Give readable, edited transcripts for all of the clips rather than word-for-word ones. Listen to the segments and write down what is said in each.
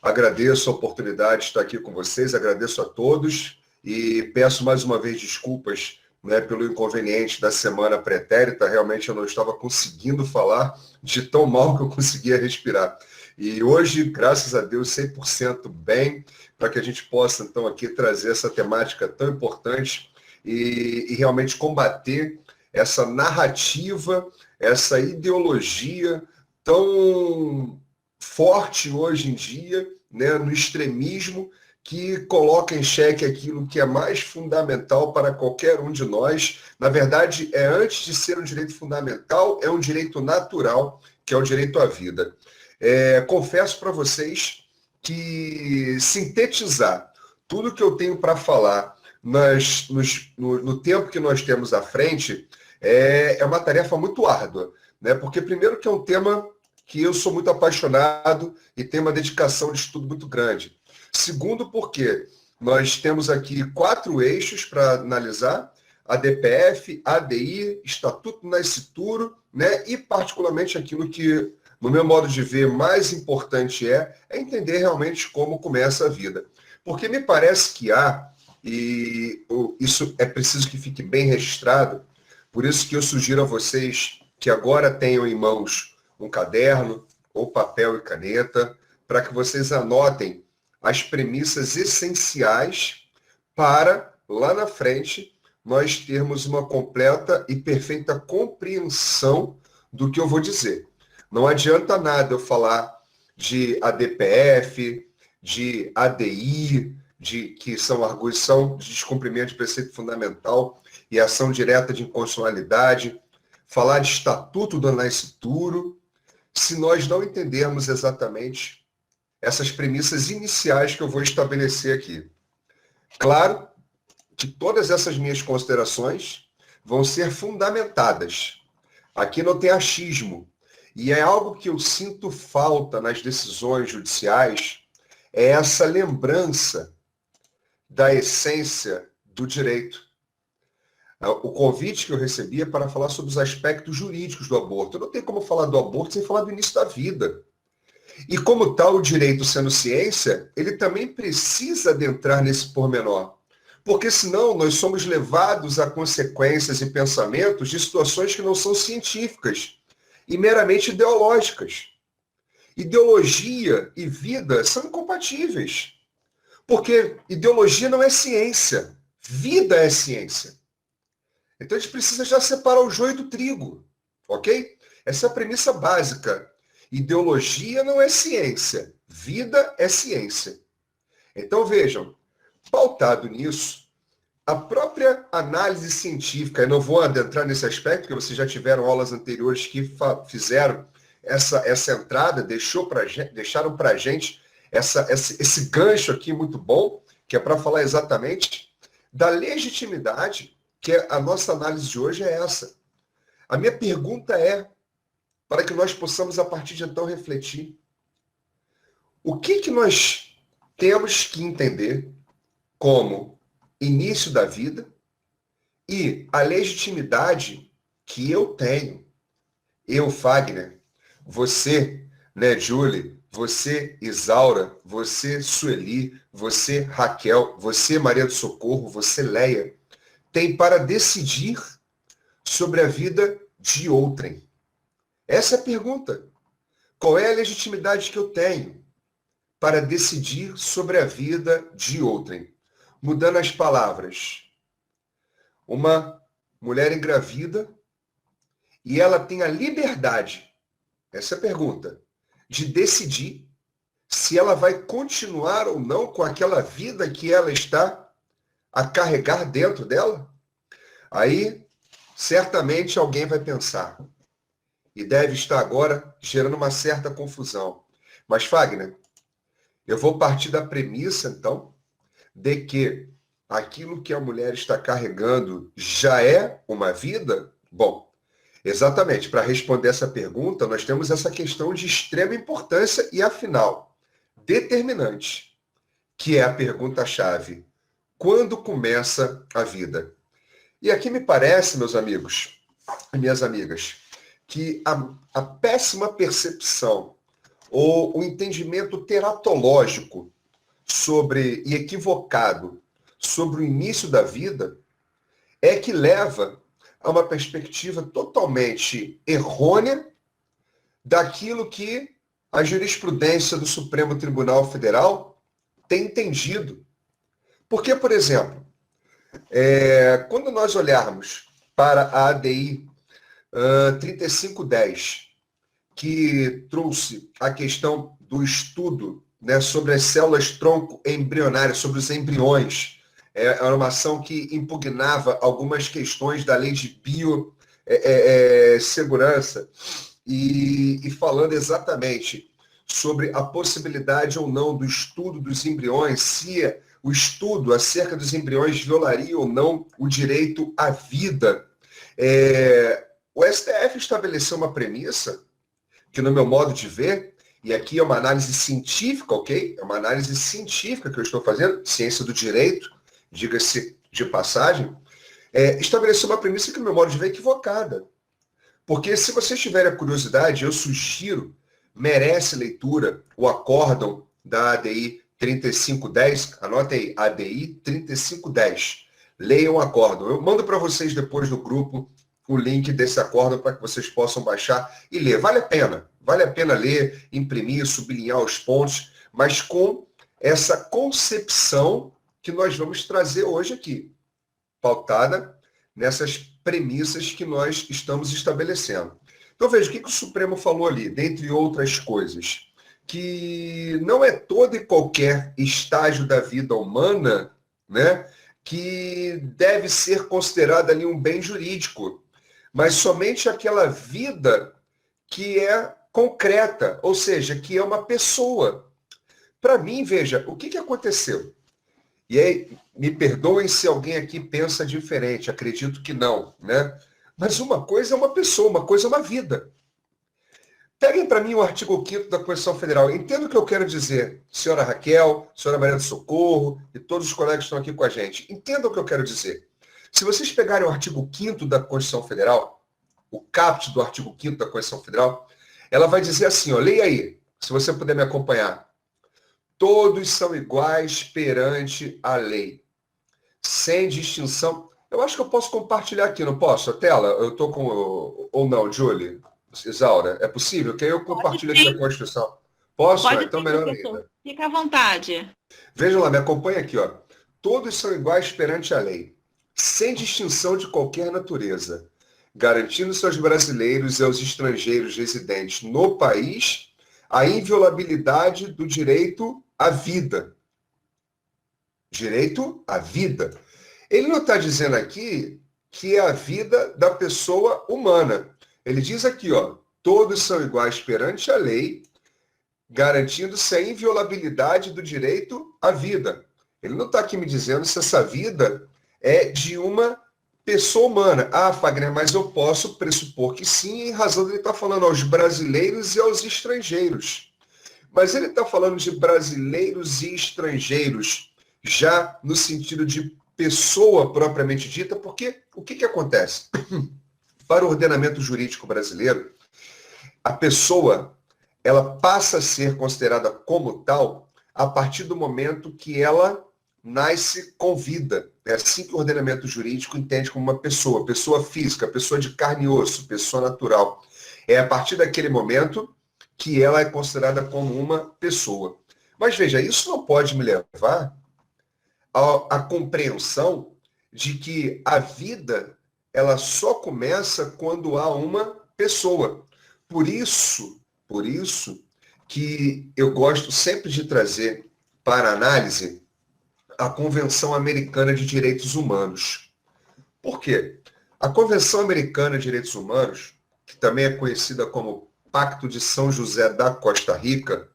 Agradeço a oportunidade de estar aqui com vocês, agradeço a todos e peço mais uma vez desculpas, né, pelo inconveniente da semana pretérita. Realmente eu não estava conseguindo falar de tão mal que eu conseguia respirar. E hoje, graças a Deus, 100% bem, para que a gente possa, então, aqui trazer essa temática tão importante e realmente combater essa narrativa, essa ideologia tão forte hoje em dia, né, no extremismo, que coloca em xeque aquilo que é mais fundamental para qualquer um de nós. Na verdade, antes de ser um direito fundamental, é um direito natural, que é o direito à vida. Confesso para vocês que sintetizar tudo que eu tenho para falar no tempo que nós temos à frente é uma tarefa muito árdua, né? Porque primeiro que é um tema que eu sou muito apaixonado e tenho uma dedicação de estudo muito grande. Segundo, porque nós temos aqui 4 eixos para analisar: ADPF, ADI, Estatuto do Nascituro, né? E particularmente aquilo que, no meu modo de ver, mais importante é entender realmente como começa a vida. Porque me parece que isso é preciso que fique bem registrado, por isso que eu sugiro a vocês que agora tenham em mãos um caderno ou papel e caneta, para que vocês anotem as premissas essenciais para, lá na frente, nós termos uma completa e perfeita compreensão do que eu vou dizer. Não adianta nada eu falar de ADPF, de ADI, que são arguição de descumprimento de preceito fundamental e ação direta de inconstitucionalidade, falar de Estatuto do Nascituro, se nós não entendermos exatamente essas premissas iniciais que eu vou estabelecer aqui. Claro que todas essas minhas considerações vão ser fundamentadas. Aqui não tem achismo. E é algo que eu sinto falta nas decisões judiciais, é essa lembrança da essência do direito. O convite que eu recebi é para falar sobre os aspectos jurídicos do aborto. Eu não tenho como falar do aborto sem falar do início da vida. E como tal, o direito sendo ciência, ele também precisa adentrar nesse pormenor. Porque senão nós somos levados a consequências e pensamentos de situações que não são científicas e meramente ideológicas. Ideologia e vida são incompatíveis. Porque ideologia não é ciência, vida é ciência. Então a gente precisa já separar o joio do trigo, ok? Essa é a premissa básica. Ideologia não é ciência, vida é ciência. Então vejam, pautado nisso, a própria análise científica, eu não vou adentrar nesse aspecto, porque vocês já tiveram aulas anteriores que fizeram essa entrada, deixaram para a gente esse gancho aqui muito bom, que é para falar exatamente da legitimidade, que a nossa análise de hoje é essa. A minha pergunta é, para que nós possamos, a partir de então, refletir, o que nós temos que entender como início da vida e a legitimidade que eu tenho, eu, Fagner, você, né, Julie, você, Isaura, você, Sueli, você, Raquel, você, Maria do Socorro, você, Leia, tem para decidir sobre a vida de outrem. Essa é a pergunta. Qual é a legitimidade que eu tenho para decidir sobre a vida de outrem? Mudando as palavras. Uma mulher engravida e ela tem a liberdade, essa é a pergunta, de decidir se ela vai continuar ou não com aquela vida que ela está a carregar dentro dela? Aí, certamente alguém vai pensar, e deve estar agora gerando uma certa confusão. Mas, Fagner, eu vou partir da premissa, então, de que aquilo que a mulher está carregando já é uma vida? Bom, exatamente, para responder essa pergunta, nós temos essa questão de extrema importância e, afinal, determinante, que é a pergunta-chave. Quando começa a vida? E aqui me parece, meus amigos e minhas amigas, que a péssima percepção ou o entendimento teratológico sobre e equivocado sobre o início da vida é que leva a uma perspectiva totalmente errônea daquilo que a jurisprudência do Supremo Tribunal Federal tem entendido. Porque, por exemplo, quando nós olharmos para a ADI 3510, que trouxe a questão do estudo, né, sobre as células-tronco embrionárias, sobre os embriões, era uma ação que impugnava algumas questões da lei de biossegurança, e falando exatamente sobre a possibilidade ou não do estudo dos embriões, se o estudo acerca dos embriões violaria ou não o direito à vida. O STF estabeleceu uma premissa que, no meu modo de ver, e aqui é uma análise científica, ok? É uma análise científica que eu estou fazendo, ciência do direito, diga-se de passagem, estabeleceu uma premissa que, no meu modo de ver, é equivocada. Porque, se vocês tiverem a curiosidade, eu sugiro, merece leitura, o acórdão da ADI 3510, anota aí, ADI 3510. Leiam o acórdão. Eu mando para vocês depois no grupo o link desse acórdão para que vocês possam baixar e ler. Vale a pena ler, imprimir, sublinhar os pontos, mas com essa concepção que nós vamos trazer hoje aqui, pautada nessas premissas que nós estamos estabelecendo. Então veja, o que o Supremo falou ali, dentre outras coisas, que não é todo e qualquer estágio da vida humana, né, que deve ser considerado ali um bem jurídico, mas somente aquela vida que é concreta, ou seja, que é uma pessoa. Para mim, veja, o que aconteceu? E aí, me perdoem se alguém aqui pensa diferente, acredito que não, né? Mas uma coisa é uma pessoa, uma coisa é uma vida. Peguem para mim o artigo 5º da Constituição Federal. Entendo o que eu quero dizer, senhora Raquel, senhora Maria do Socorro e todos os colegas que estão aqui com a gente. Entendam o que eu quero dizer. Se vocês pegarem o artigo 5º da Constituição Federal, o caput do artigo 5º da Constituição Federal, ela vai dizer assim, ó, leia aí, se você puder me acompanhar. Todos são iguais perante a lei, sem distinção. Eu acho que eu posso compartilhar aqui, não posso? A tela? Eu estou com... Ou não, Julie? Isaura, é possível? Que aí eu compartilho aqui a Constituição. Posso? Pode Então sim, melhor professor. ainda. Fica à vontade. Vejam lá, me acompanha aqui, ó. Todos são iguais perante a lei, sem distinção de qualquer natureza, garantindo-se aos brasileiros e aos estrangeiros residentes no país a inviolabilidade do direito à vida. Direito à vida. Ele não está dizendo aqui que é a vida da pessoa humana. Ele diz aqui, ó, todos são iguais perante a lei, garantindo-se a inviolabilidade do direito à vida. Ele não está aqui me dizendo se essa vida é de uma pessoa humana. Ah, Fagner, mas eu posso pressupor que sim, em razão de ele estar falando aos brasileiros e aos estrangeiros. Mas ele está falando de brasileiros e estrangeiros, já no sentido de pessoa propriamente dita, porque o que acontece? Para o ordenamento jurídico brasileiro, a pessoa ela passa a ser considerada como tal a partir do momento que ela nasce com vida. É assim que o ordenamento jurídico entende como uma pessoa física, pessoa de carne e osso, pessoa natural. É a partir daquele momento que ela é considerada como uma pessoa. Mas veja, isso não pode me levar à compreensão de que a vida ela só começa quando há uma pessoa. Por isso que eu gosto sempre de trazer para análise a Convenção Americana de Direitos Humanos. Por quê? A Convenção Americana de Direitos Humanos, que também é conhecida como Pacto de São José da Costa Rica,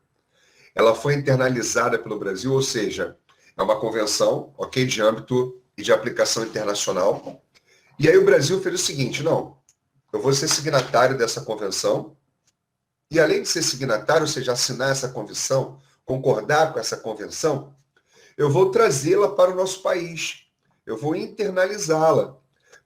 ela foi internalizada pelo Brasil, ou seja, é uma convenção, ok, de âmbito e de aplicação internacional. E aí o Brasil fez o seguinte, não, eu vou ser signatário dessa convenção, e além de ser signatário, ou seja, assinar essa convenção, concordar com essa convenção, eu vou trazê-la para o nosso país. Eu vou internalizá-la,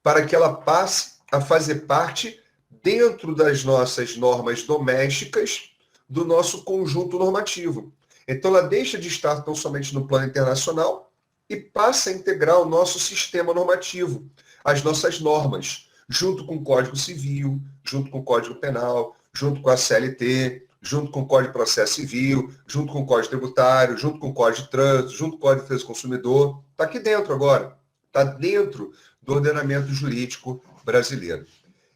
para que ela passe a fazer parte, dentro das nossas normas domésticas, do nosso conjunto normativo. Então, ela deixa de estar tão somente no plano internacional e passa a integrar o nosso sistema normativo, as nossas normas, junto com o Código Civil, junto com o Código Penal, junto com a CLT, junto com o Código de Processo Civil, junto com o Código Tributário, junto com o Código de Trânsito, junto com o Código de Defesa do Consumidor. Está aqui dentro agora. Está dentro do ordenamento jurídico brasileiro.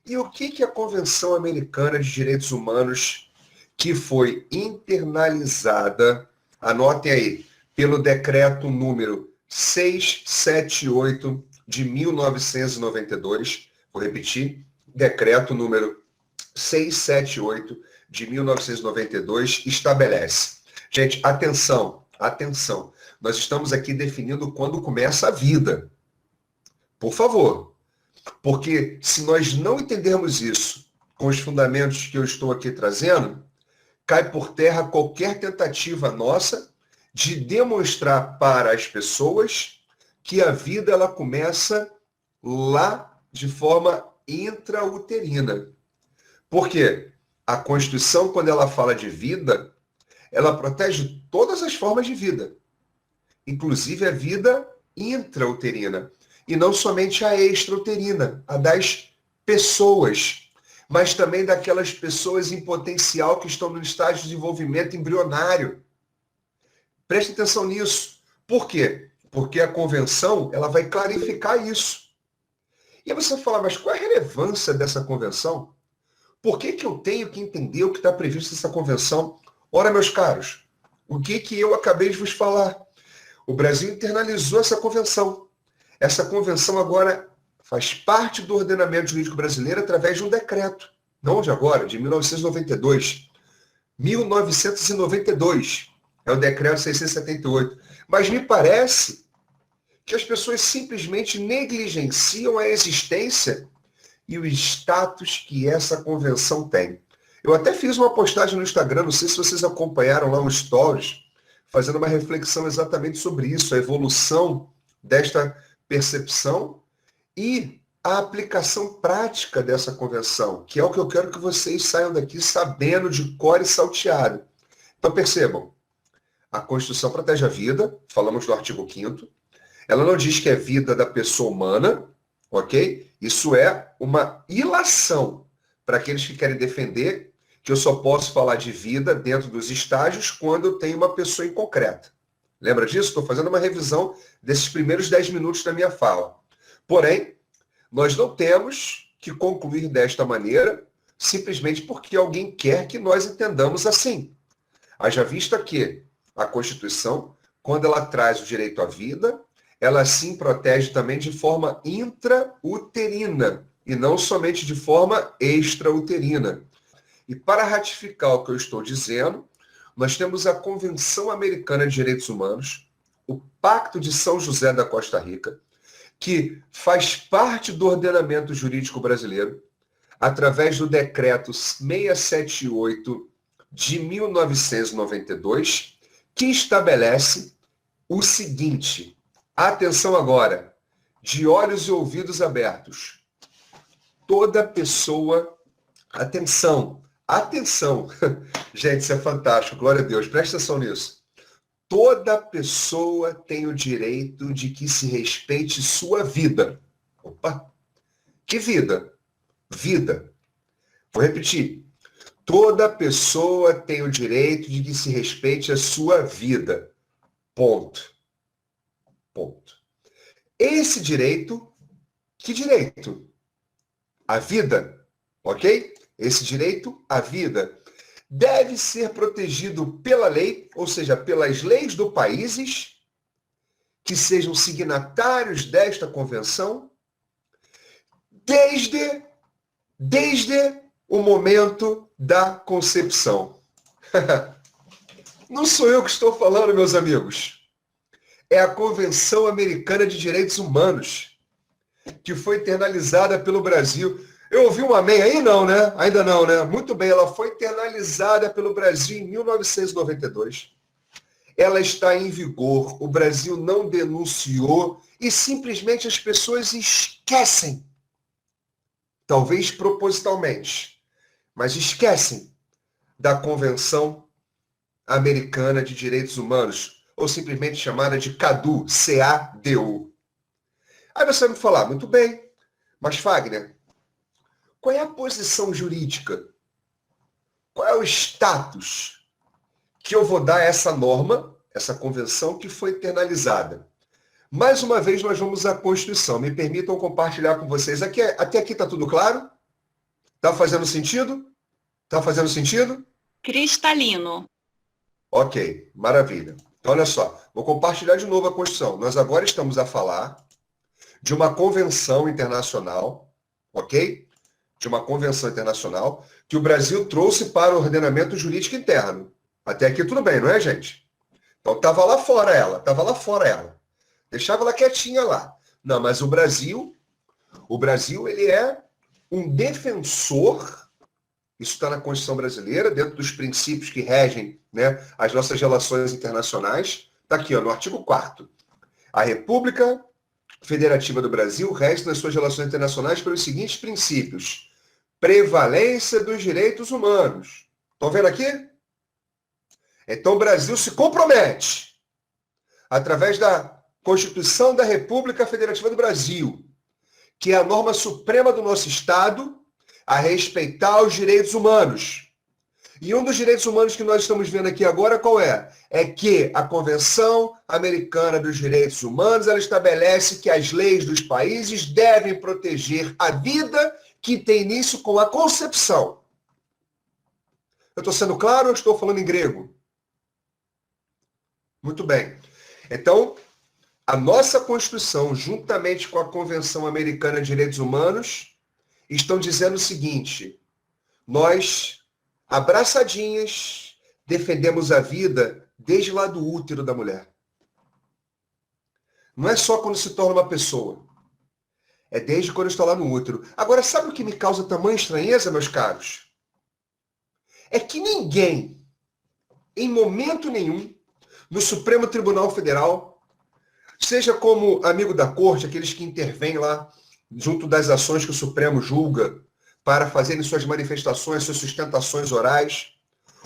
E o que a Convenção Americana de Direitos Humanos, que foi internalizada, anotem aí, pelo decreto número 678 de 1992, vou repetir, decreto número 678 de 1992 estabelece. Gente, atenção, atenção. Nós estamos aqui definindo quando começa a vida. Por favor. Porque se nós não entendermos isso com os fundamentos que eu estou aqui trazendo, cai por terra qualquer tentativa nossa de demonstrar para as pessoas que a vida ela começa lá de forma intrauterina. Por quê? A Constituição, quando ela fala de vida, ela protege todas as formas de vida, inclusive a vida intrauterina. E não somente a extrauterina, a das pessoas, mas também daquelas pessoas em potencial que estão no estágio de desenvolvimento embrionário. Preste atenção nisso. Por quê? Porque a convenção ela vai clarificar isso. E aí você vai falar, mas qual é a relevância dessa convenção? Por que eu tenho que entender o que está previsto nessa convenção? Ora, meus caros, o que eu acabei de vos falar? O Brasil internalizou essa convenção. Essa convenção agora faz parte do ordenamento jurídico brasileiro através de um decreto. Não de agora, de 1992. 1992 é o decreto 678. Mas me parece que as pessoas simplesmente negligenciam a existência e o status que essa convenção tem. Eu até fiz uma postagem no Instagram, não sei se vocês acompanharam lá um stories, fazendo uma reflexão exatamente sobre isso, a evolução desta percepção e a aplicação prática dessa convenção, que é o que eu quero que vocês saiam daqui sabendo de cor e salteado. Então percebam, a Constituição protege a vida, falamos do artigo 5º, ela não diz que é vida da pessoa humana, ok? Isso é uma ilação para aqueles que querem defender que eu só posso falar de vida dentro dos estágios quando eu tenho uma pessoa em concreta. Lembra disso? Estou fazendo uma revisão desses primeiros 10 minutos da minha fala. Porém, nós não temos que concluir desta maneira simplesmente porque alguém quer que nós entendamos assim. Haja vista que a Constituição, quando ela traz o direito à vida, ela sim protege também de forma intrauterina e não somente de forma extrauterina. E para ratificar o que eu estou dizendo, nós temos a Convenção Americana de Direitos Humanos, o Pacto de São José da Costa Rica, que faz parte do ordenamento jurídico brasileiro, através do decreto 678 de 1992, que estabelece o seguinte: atenção agora, de olhos e ouvidos abertos. Toda pessoa, atenção, gente, isso é fantástico, glória a Deus, presta atenção nisso. Toda pessoa tem o direito de que se respeite sua vida. Opa, que vida? Vida. Vou repetir. Toda pessoa tem o direito de que se respeite a sua vida. Ponto. Ponto. Esse direito, que direito? A vida, ok? Esse direito à vida deve ser protegido pela lei, ou seja, pelas leis do países que sejam signatários desta convenção, desde o momento da concepção. Não sou eu que estou falando, meus amigos. É a Convenção Americana de Direitos Humanos, que foi internalizada pelo Brasil. Eu ouvi um amém aí? Não, né? Ainda não, né? Muito bem, ela foi internalizada pelo Brasil em 1992. Ela está em vigor, o Brasil não denunciou e simplesmente as pessoas esquecem. Talvez propositalmente, mas esquecem da Convenção Americana de Direitos Humanos, ou simplesmente chamada de CADU, C-A-D-U. Aí você vai me falar, muito bem, mas Fagner, qual é a posição jurídica? Qual é o status que eu vou dar a essa norma, essa convenção que foi internalizada? Mais uma vez, nós vamos à Constituição. Me permitam compartilhar com vocês. Até aqui está tudo claro? Está fazendo sentido? Está fazendo sentido? Cristalino. Ok, maravilha. Então, olha só, vou compartilhar de novo a Constituição. Nós agora estamos a falar de uma convenção internacional, ok? De uma convenção internacional que o Brasil trouxe para o ordenamento jurídico interno. Até aqui tudo bem, não é, gente? Então, estava lá fora ela. Deixava ela quietinha lá. Não, mas o Brasil, ele é um defensor, isso está na Constituição brasileira, dentro dos princípios que regem, né, as nossas relações internacionais. Está aqui, ó, no artigo 4º. A República Federativa do Brasil rege nas suas relações internacionais pelos seguintes princípios. Prevalência dos direitos humanos. Estão vendo aqui? Então o Brasil se compromete, através da Constituição da República Federativa do Brasil, que é a norma suprema do nosso Estado, a respeitar os direitos humanos. E um dos direitos humanos que nós estamos vendo aqui agora, qual é? É que a Convenção Americana dos Direitos Humanos, ela estabelece que as leis dos países devem proteger a vida que tem início com a concepção. Eu estou sendo claro ou estou falando em grego? Muito bem. Então, a nossa Constituição, juntamente com a Convenção Americana de Direitos Humanos, estão dizendo o seguinte: nós, abraçadinhas, defendemos a vida desde lá do útero da mulher. Não é só quando se torna uma pessoa. É desde quando está lá no útero. Agora, sabe o que me causa tamanha estranheza, meus caros? É que ninguém, em momento nenhum, no Supremo Tribunal Federal, seja como amigo da corte, aqueles que intervêm lá junto das ações que o Supremo julga para fazerem suas manifestações, suas sustentações orais,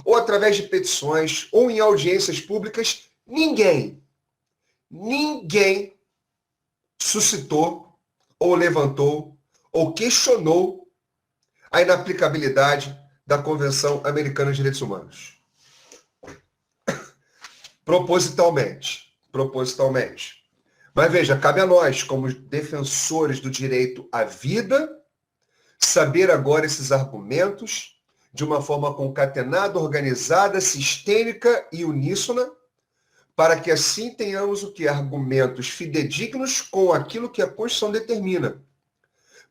ou através de petições, ou em audiências públicas, ninguém suscitou, ou levantou, ou questionou a inaplicabilidade da Convenção Americana de Direitos Humanos. Propositalmente. Mas veja, cabe a nós, como defensores do direito à vida, saber agora esses argumentos de uma forma concatenada, organizada, sistêmica e uníssona, para que assim tenhamos o que? Argumentos fidedignos com aquilo que a Constituição determina.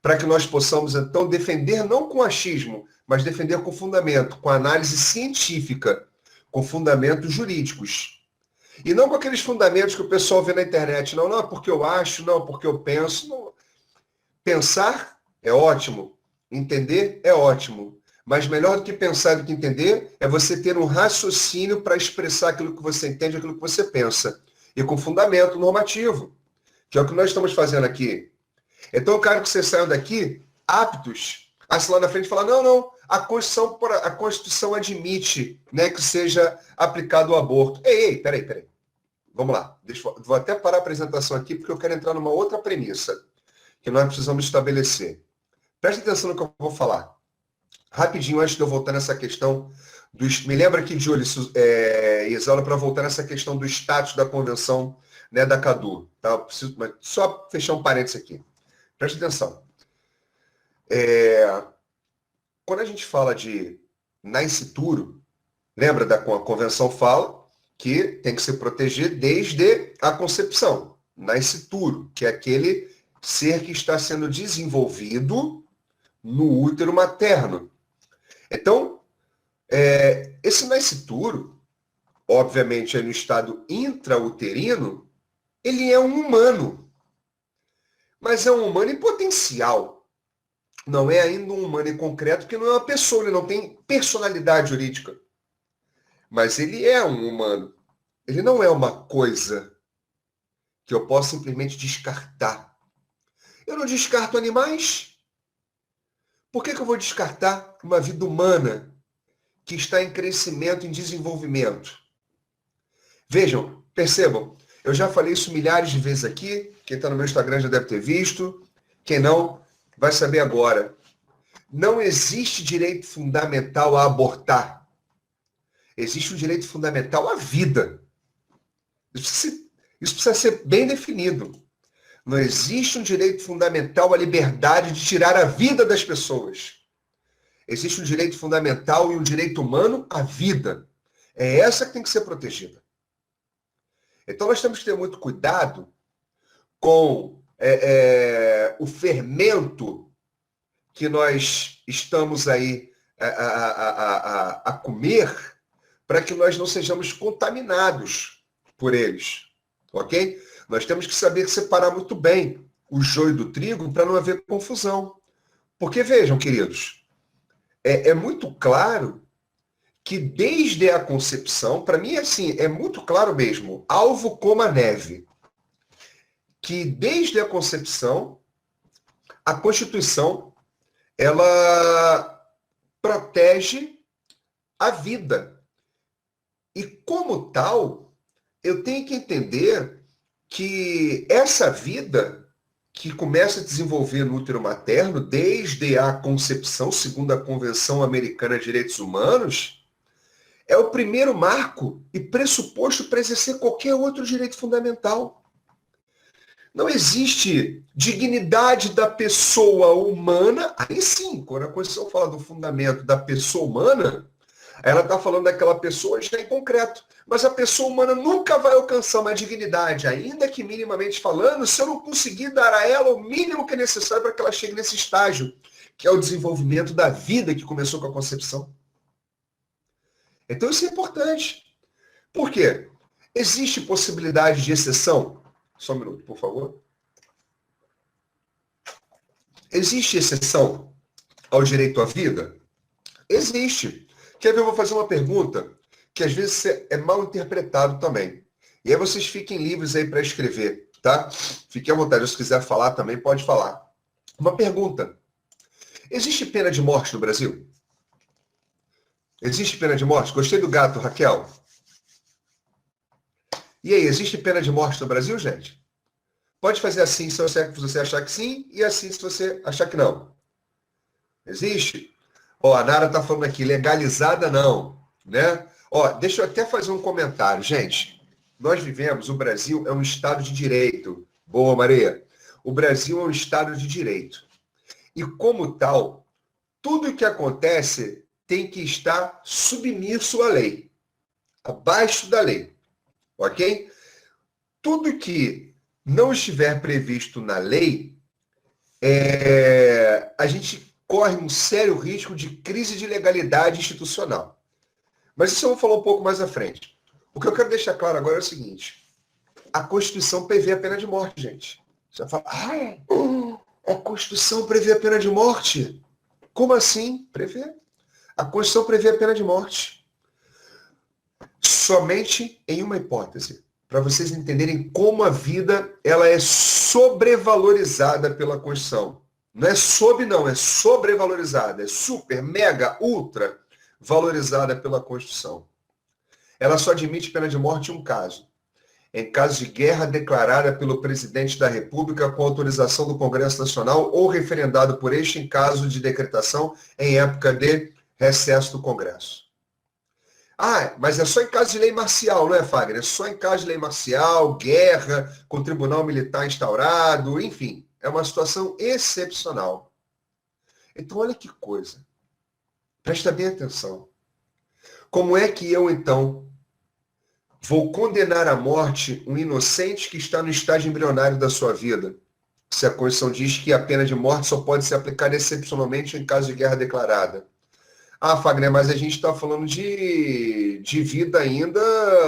Para que nós possamos, então, defender não com achismo, mas defender com fundamento, com análise científica, com fundamentos jurídicos. E não com aqueles fundamentos que o pessoal vê na internet. Não, é porque eu acho, não, é porque eu penso. Não. Pensar é ótimo. Entender é ótimo. Mas melhor do que pensar e do que entender é você ter um raciocínio para expressar aquilo que você entende, aquilo que você pensa. E com fundamento normativo, que é o que nós estamos fazendo aqui. Então eu quero que vocês saiam daqui aptos a se lá na frente falar, não, a Constituição admite, né, que seja aplicado o aborto. Ei, peraí. Vamos lá. Vou até parar a apresentação aqui, porque eu quero entrar numa outra premissa que nós precisamos estabelecer. Preste atenção no que eu vou falar. Rapidinho, antes de eu voltar nessa questão me lembra aqui, Júlio, Isaura, para voltar nessa questão do status da convenção, né, da CADU. Tá? Eu preciso, mas só fechar um parênteses aqui. Preste atenção. Quando a gente fala de nascituro, lembra da a convenção fala que tem que se proteger desde a concepção. Nascituro, que é aquele ser que está sendo desenvolvido no útero materno. Então, esse nascituro, obviamente, no estado intrauterino, ele é um humano. Mas é um humano em potencial. Não é ainda um humano em concreto, porque não é uma pessoa, ele não tem personalidade jurídica. Mas ele é um humano. Ele não é uma coisa que eu posso simplesmente descartar. Eu não descarto animais. Por que eu vou descartar uma vida humana que está em crescimento, em desenvolvimento. Vejam, percebam, eu já falei isso milhares de vezes aqui, quem está no meu Instagram já deve ter visto, quem não, vai saber agora. Não existe direito fundamental a abortar. Existe um direito fundamental à vida. Isso precisa ser bem definido. Não existe um direito fundamental à liberdade de tirar a vida das pessoas. Existe um direito fundamental e um direito humano à vida. É essa que tem que ser protegida. Então nós temos que ter muito cuidado com o fermento que nós estamos aí a comer, para que nós não sejamos contaminados por eles, ok? Nós temos que saber separar muito bem o joio do trigo para não haver confusão. Porque vejam, queridos, é muito claro que desde a concepção, para mim assim, é muito claro mesmo, alvo como a neve, que desde a concepção, a Constituição, ela protege a vida. E como tal, eu tenho que entender que essa vida que começa a desenvolver no útero materno, desde a concepção, segundo a Convenção Americana de Direitos Humanos, é o primeiro marco e pressuposto para exercer qualquer outro direito fundamental. Não existe dignidade da pessoa humana. Aí sim, quando a Constituição fala do fundamento da pessoa humana, ela está falando daquela pessoa já em concreto. Mas a pessoa humana nunca vai alcançar uma dignidade, ainda que minimamente falando, se eu não conseguir dar a ela o mínimo que é necessário para que ela chegue nesse estágio, que é o desenvolvimento da vida que começou com a concepção. Então isso é importante. Por quê? Existe possibilidade de exceção? Só um minuto, por favor. Existe exceção ao direito à vida? Existe. Quer ver? Eu vou fazer uma pergunta que às vezes é mal interpretado também. E aí vocês fiquem livres aí para escrever, tá? Fiquem à vontade. Se quiser falar também, pode falar. Uma pergunta. Existe pena de morte no Brasil? Existe pena de morte? Gostei do gato, Raquel. E aí, existe pena de morte no Brasil, gente? Pode fazer assim se você achar que sim, e assim se você achar que não. Existe? Ó, a Nara está falando aqui, legalizada não, né? Ó, deixa eu até fazer um comentário. Gente, nós vivemos, o Brasil é um Estado de direito. Boa, Maria. O Brasil é um Estado de direito. E como tal, tudo o que acontece tem que estar submisso à lei, abaixo da lei, ok? Tudo que não estiver previsto na lei, a gente corre um sério risco de crise de legalidade institucional. Mas isso eu vou falar um pouco mais à frente. O que eu quero deixar claro agora é o seguinte: a Constituição prevê a pena de morte, gente. Você vai falar, a Constituição prevê a pena de morte? Como assim? Prevê. A Constituição prevê a pena de morte. Somente em uma hipótese, para vocês entenderem como a vida ela é sobrevalorizada pela Constituição. Não é não, é sobrevalorizada, é super, mega, ultra valorizada pela Constituição. Ela só admite pena de morte em um caso. Em caso de guerra declarada pelo presidente da República com autorização do Congresso Nacional ou referendado por este em caso de decretação em época de recesso do Congresso. Ah, mas é só em caso de lei marcial, não é, Fagner? É só em caso de lei marcial, guerra, com tribunal militar instaurado, enfim. É uma situação excepcional. Então, olha que coisa. Presta bem atenção. Como é que eu, então, vou condenar à morte um inocente que está no estágio embrionário da sua vida? Se a Constituição diz que a pena de morte só pode ser aplicada excepcionalmente em caso de guerra declarada. Ah, Fagner, mas a gente está falando de vida ainda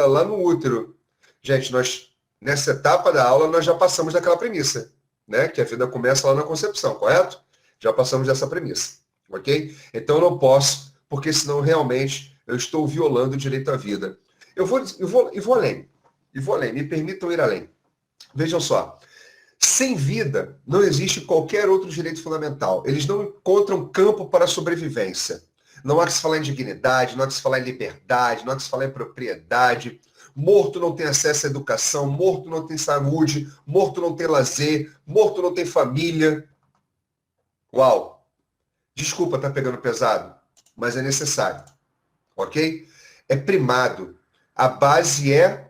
lá no útero. Gente, nós, nessa etapa da aula, nós já passamos daquela premissa, né? Que a vida começa lá na concepção, correto? Já passamos dessa premissa, ok? Então eu não posso, porque senão realmente eu estou violando o direito à vida. Eu vou além. Me permitam ir além. Vejam só. Sem vida, não existe qualquer outro direito fundamental. Eles não encontram campo para a sobrevivência. Não há que se falar em dignidade, não há que se falar em liberdade, não há que se falar em propriedade. Morto não tem acesso à educação, morto não tem saúde, morto não tem lazer, morto não tem família. Uau! Desculpa estar pegando pesado, mas é necessário, ok? É primado. A base é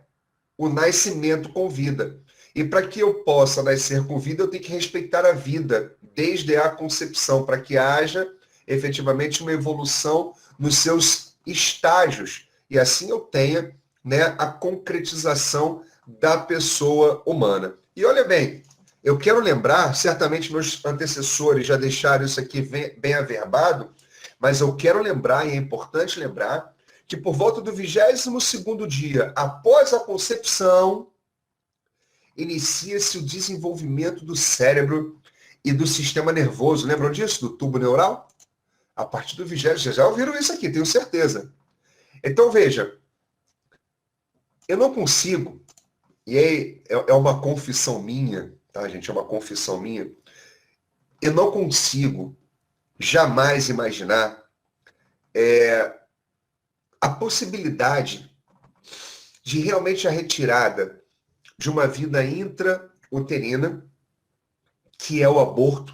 o nascimento com vida. E para que eu possa nascer com vida, eu tenho que respeitar a vida, desde a concepção, para que haja efetivamente uma evolução nos seus estágios. E assim eu tenha, né, a concretização da pessoa humana. E olha bem, eu quero lembrar, certamente meus antecessores já deixaram isso aqui bem averbado, mas eu quero lembrar, e é importante lembrar, que por volta do 22º dia após a concepção, inicia-se o desenvolvimento do cérebro e do sistema nervoso. Lembram disso? Do tubo neural? A partir do 20º, já ouviram isso aqui, tenho certeza. Então, veja, eu não consigo, e aí é uma confissão minha, tá, gente? É uma confissão minha. Eu não consigo jamais imaginar a possibilidade de realmente a retirada de uma vida intrauterina, que é o aborto,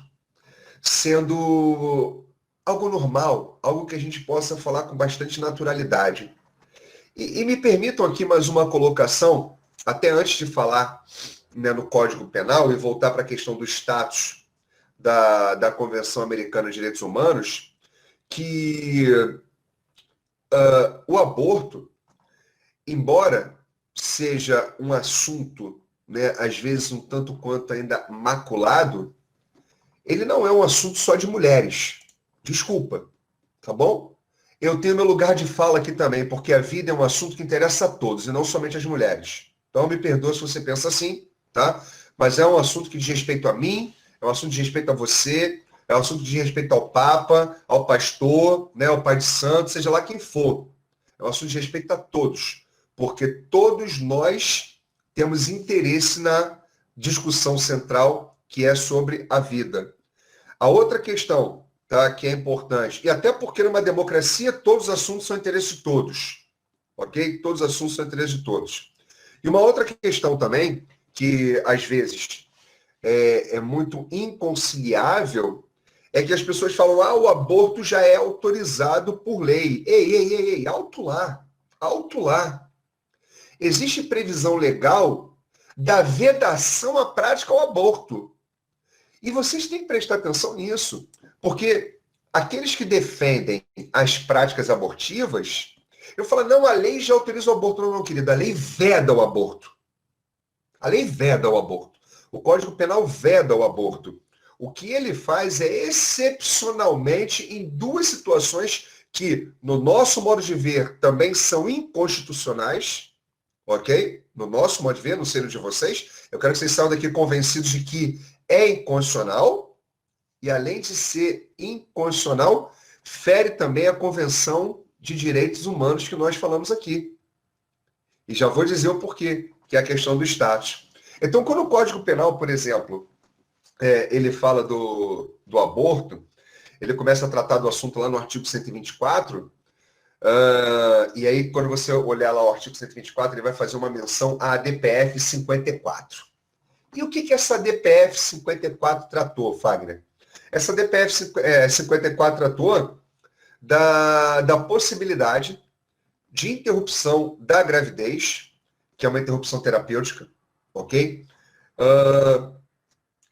sendo algo normal, algo que a gente possa falar com bastante naturalidade. E me permitam aqui mais uma colocação, até antes de falar, né, no Código Penal e voltar para a questão do status da Convenção Americana de Direitos Humanos, que o aborto, embora seja um assunto, né, às vezes um tanto quanto ainda maculado, ele não é um assunto só de mulheres. Desculpa, tá bom? Eu tenho meu lugar de fala aqui também, porque a vida é um assunto que interessa a todos, e não somente às mulheres. Então me perdoa se você pensa assim, tá? Mas é um assunto que diz respeito a mim, é um assunto de respeito a você, é um assunto de respeito ao Papa, ao pastor, né, ao Pai de Santo, seja lá quem for. É um assunto de respeito a todos, porque todos nós temos interesse na discussão central, que é sobre a vida. A outra questão, tá, que é importante, e até porque numa democracia todos os assuntos são interesse de todos, ok? Todos os assuntos são interesse de todos. E uma outra questão também, que às vezes é muito inconciliável, é que as pessoas falam, o aborto já é autorizado por lei. Ei, alto lá, alto lá. Existe previsão legal da vedação à prática ao aborto. E vocês têm que prestar atenção nisso, porque aqueles que defendem as práticas abortivas, eu falo, não, a lei já autoriza o aborto. Não, não, querida, a lei veda o aborto. A lei veda o aborto. O Código Penal veda o aborto. O que ele faz é, excepcionalmente, em duas situações que, no nosso modo de ver, também são inconstitucionais, ok? No nosso modo de ver, no seno de vocês, eu quero que vocês saiam daqui convencidos de que é inconstitucional e, além de ser inconstitucional, fere também a Convenção de Direitos Humanos que nós falamos aqui. E já vou dizer o porquê, que é a questão do status. Então, quando o Código Penal, por exemplo, ele fala do aborto, ele começa a tratar do assunto lá no artigo 124, e aí, quando você olhar lá o artigo 124, ele vai fazer uma menção à DPF 54. E o que essa DPF 54 tratou, Fagner? Essa DPF 54 tratou da possibilidade de interrupção da gravidez, que é uma interrupção terapêutica, ok?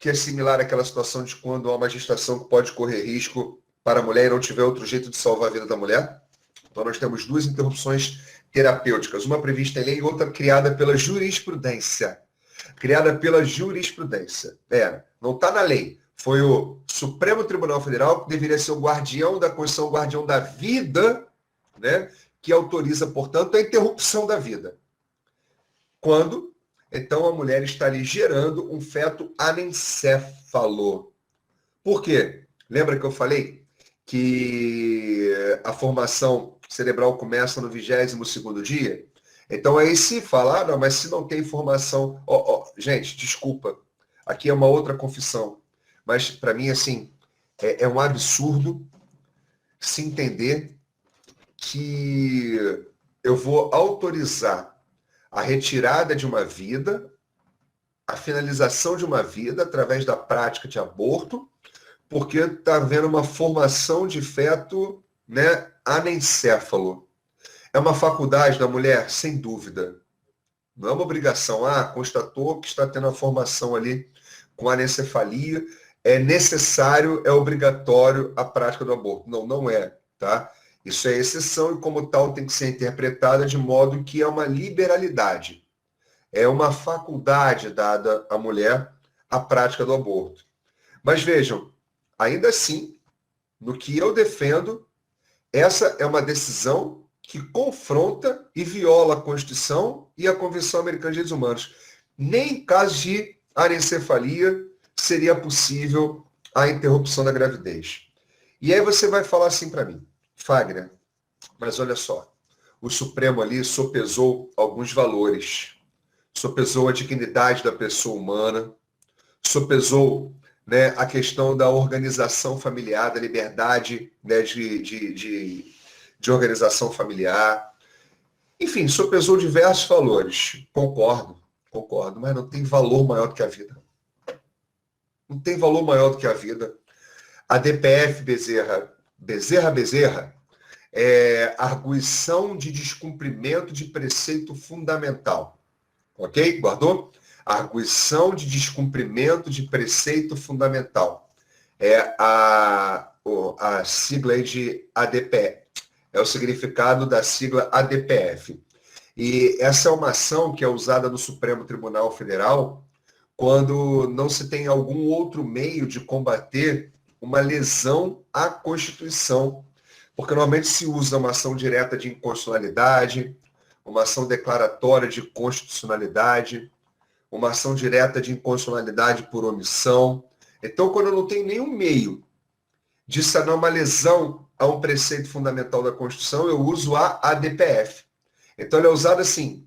Que é similar àquela situação de quando há uma gestação que pode correr risco para a mulher e não tiver outro jeito de salvar a vida da mulher. Então, nós temos duas interrupções terapêuticas, uma prevista em lei e outra criada pela jurisprudência. Criada pela jurisprudência. Não está na lei. Foi o Supremo Tribunal Federal, que deveria ser o guardião da Constituição, o guardião da vida, né, que autoriza, portanto, a interrupção da vida. Quando, então, a mulher está ali gerando um feto anencéfalo. Por quê? Lembra que eu falei que a formação cerebral começa no 22º dia? Então aí se falar, não, mas se não tem informação... gente, desculpa, aqui é uma outra confissão, mas para mim, assim, é um absurdo se entender que eu vou autorizar a retirada de uma vida, a finalização de uma vida através da prática de aborto, porque está havendo uma formação de feto, né, anencéfalo. É uma faculdade da mulher? Sem dúvida. Não é uma obrigação. Constatou que está tendo a formação ali com anencefalia, é necessário, é obrigatório a prática do aborto. Não, não é, tá? Isso é exceção e, como tal, tem que ser interpretada de modo que é uma liberalidade. É uma faculdade dada à mulher a prática do aborto. Mas vejam, ainda assim, no que eu defendo, essa é uma decisão que confronta e viola a Constituição e a Convenção Americana de Direitos Humanos. Nem em caso de anencefalia seria possível a interrupção da gravidez. E aí você vai falar assim para mim, Fagner, mas olha só, o Supremo ali sopesou alguns valores, sopesou a dignidade da pessoa humana, sopesou, né, a questão da organização familiar, da liberdade, né, de organização familiar. Enfim, sopesou diversos valores. Concordo, mas não tem valor maior do que a vida. Não tem valor maior do que a vida. A DPF Bezerra, é arguição de descumprimento de preceito fundamental. Ok? Guardou? Arguição de descumprimento de preceito fundamental. É a sigla aí de ADPF. É o significado da sigla ADPF. E essa é uma ação que é usada no Supremo Tribunal Federal quando não se tem algum outro meio de combater uma lesão à Constituição. Porque normalmente se usa uma ação direta de inconstitucionalidade, uma ação declaratória de constitucionalidade, uma ação direta de inconstitucionalidade por omissão. Então, quando eu não tenho nenhum meio de sanar uma lesão a um preceito fundamental da Constituição, eu uso a ADPF. Então, ele é usado assim,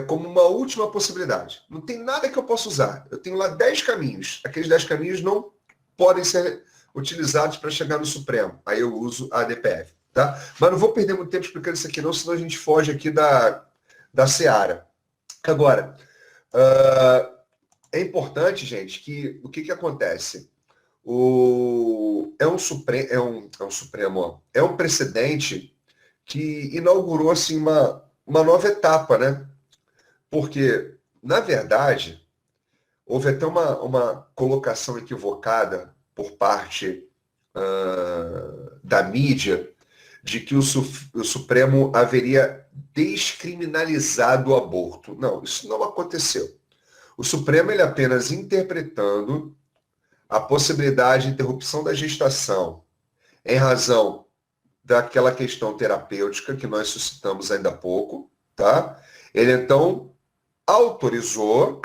como uma última possibilidade. Não tem nada que eu possa usar. Eu tenho lá 10 caminhos. Aqueles 10 caminhos não podem ser utilizados para chegar no Supremo. Aí eu uso a ADPF. Tá? Mas não vou perder muito tempo explicando isso aqui não, senão a gente foge aqui da seara. Agora, é importante, gente, que o que acontece? É um precedente que inaugurou assim, uma nova etapa, né? Porque, na verdade, houve até uma colocação equivocada por parte da mídia de que o Supremo haveria descriminalizado o aborto. Não, isso não aconteceu. O Supremo ele apenas interpretando a possibilidade de interrupção da gestação em razão daquela questão terapêutica que nós suscitamos ainda há pouco, tá? Ele então autorizou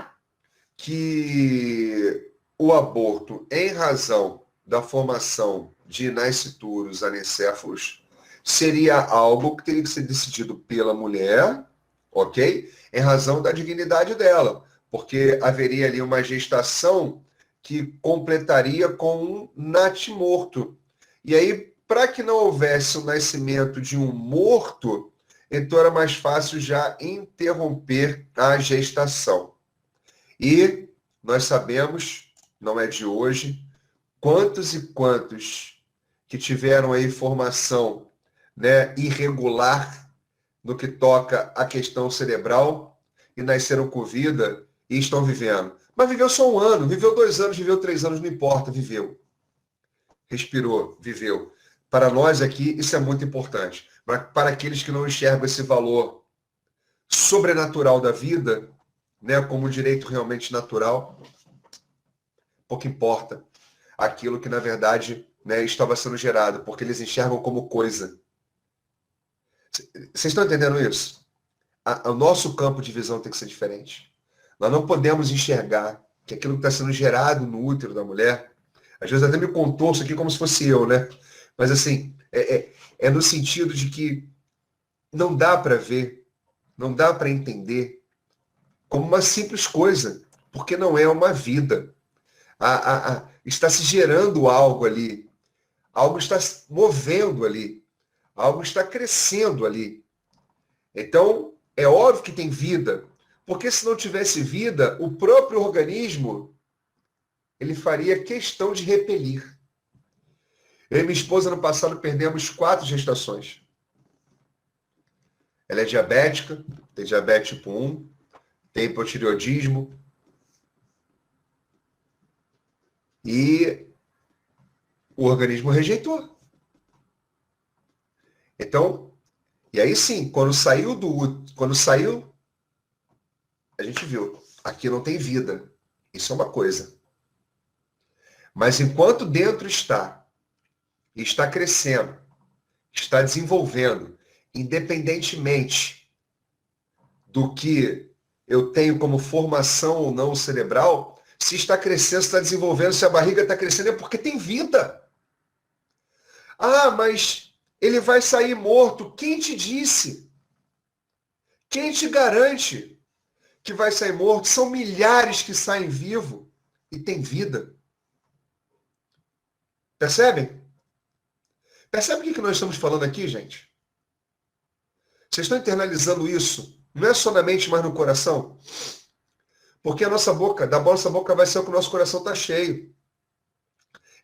que o aborto, em razão da formação de nascituros anencéfalos, seria algo que teria que ser decidido pela mulher, ok? Em razão da dignidade dela, porque haveria ali uma gestação que completaria com um natimorto. E aí, para que não houvesse o nascimento de um morto, então era mais fácil já interromper a gestação. E nós sabemos, não é de hoje, quantos e quantos que tiveram aí formação, né, irregular no que toca à questão cerebral e nasceram com vida e estão vivendo. Mas viveu só 1 ano, viveu 2 anos, viveu 3 anos, não importa, viveu. Respirou, viveu. Para nós aqui, isso é muito importante. Para aqueles que não enxergam esse valor sobrenatural da vida, né, como um direito realmente natural, pouco importa aquilo que, na verdade, né, estava sendo gerado, porque eles enxergam como coisa. Vocês estão entendendo isso? O nosso campo de visão tem que ser diferente. Nós não podemos enxergar que aquilo que está sendo gerado no útero da mulher, às vezes até me contorço aqui como se fosse eu, né? Mas assim, é no sentido de que não dá para ver, não dá para entender como uma simples coisa, porque não é uma vida. Está se gerando algo ali. Algo está se movendo ali. Algo está crescendo ali. Então, é óbvio que tem vida. Porque se não tivesse vida, o próprio organismo, ele faria questão de repelir. Eu e minha esposa, no passado, perdemos 4 gestações. Ela é diabética, tem diabetes tipo 1, tem hipotireoidismo. E o organismo rejeitou. Então, e aí sim, quando saiu, a gente viu, aqui não tem vida. Isso é uma coisa. Mas enquanto dentro está crescendo, está desenvolvendo, independentemente do que eu tenho como formação ou não cerebral, se está crescendo, se está desenvolvendo, se a barriga está crescendo, é porque tem vida. Ah, mas ele vai sair morto. Quem te disse? Quem te garante que vai sair morto? São milhares que saem vivo e tem vida. Percebem? Percebe o que nós estamos falando aqui, gente? Vocês estão internalizando isso? Não é só na mente, mas no coração? Porque a nossa boca, da nossa boca vai ser o que o nosso coração está cheio.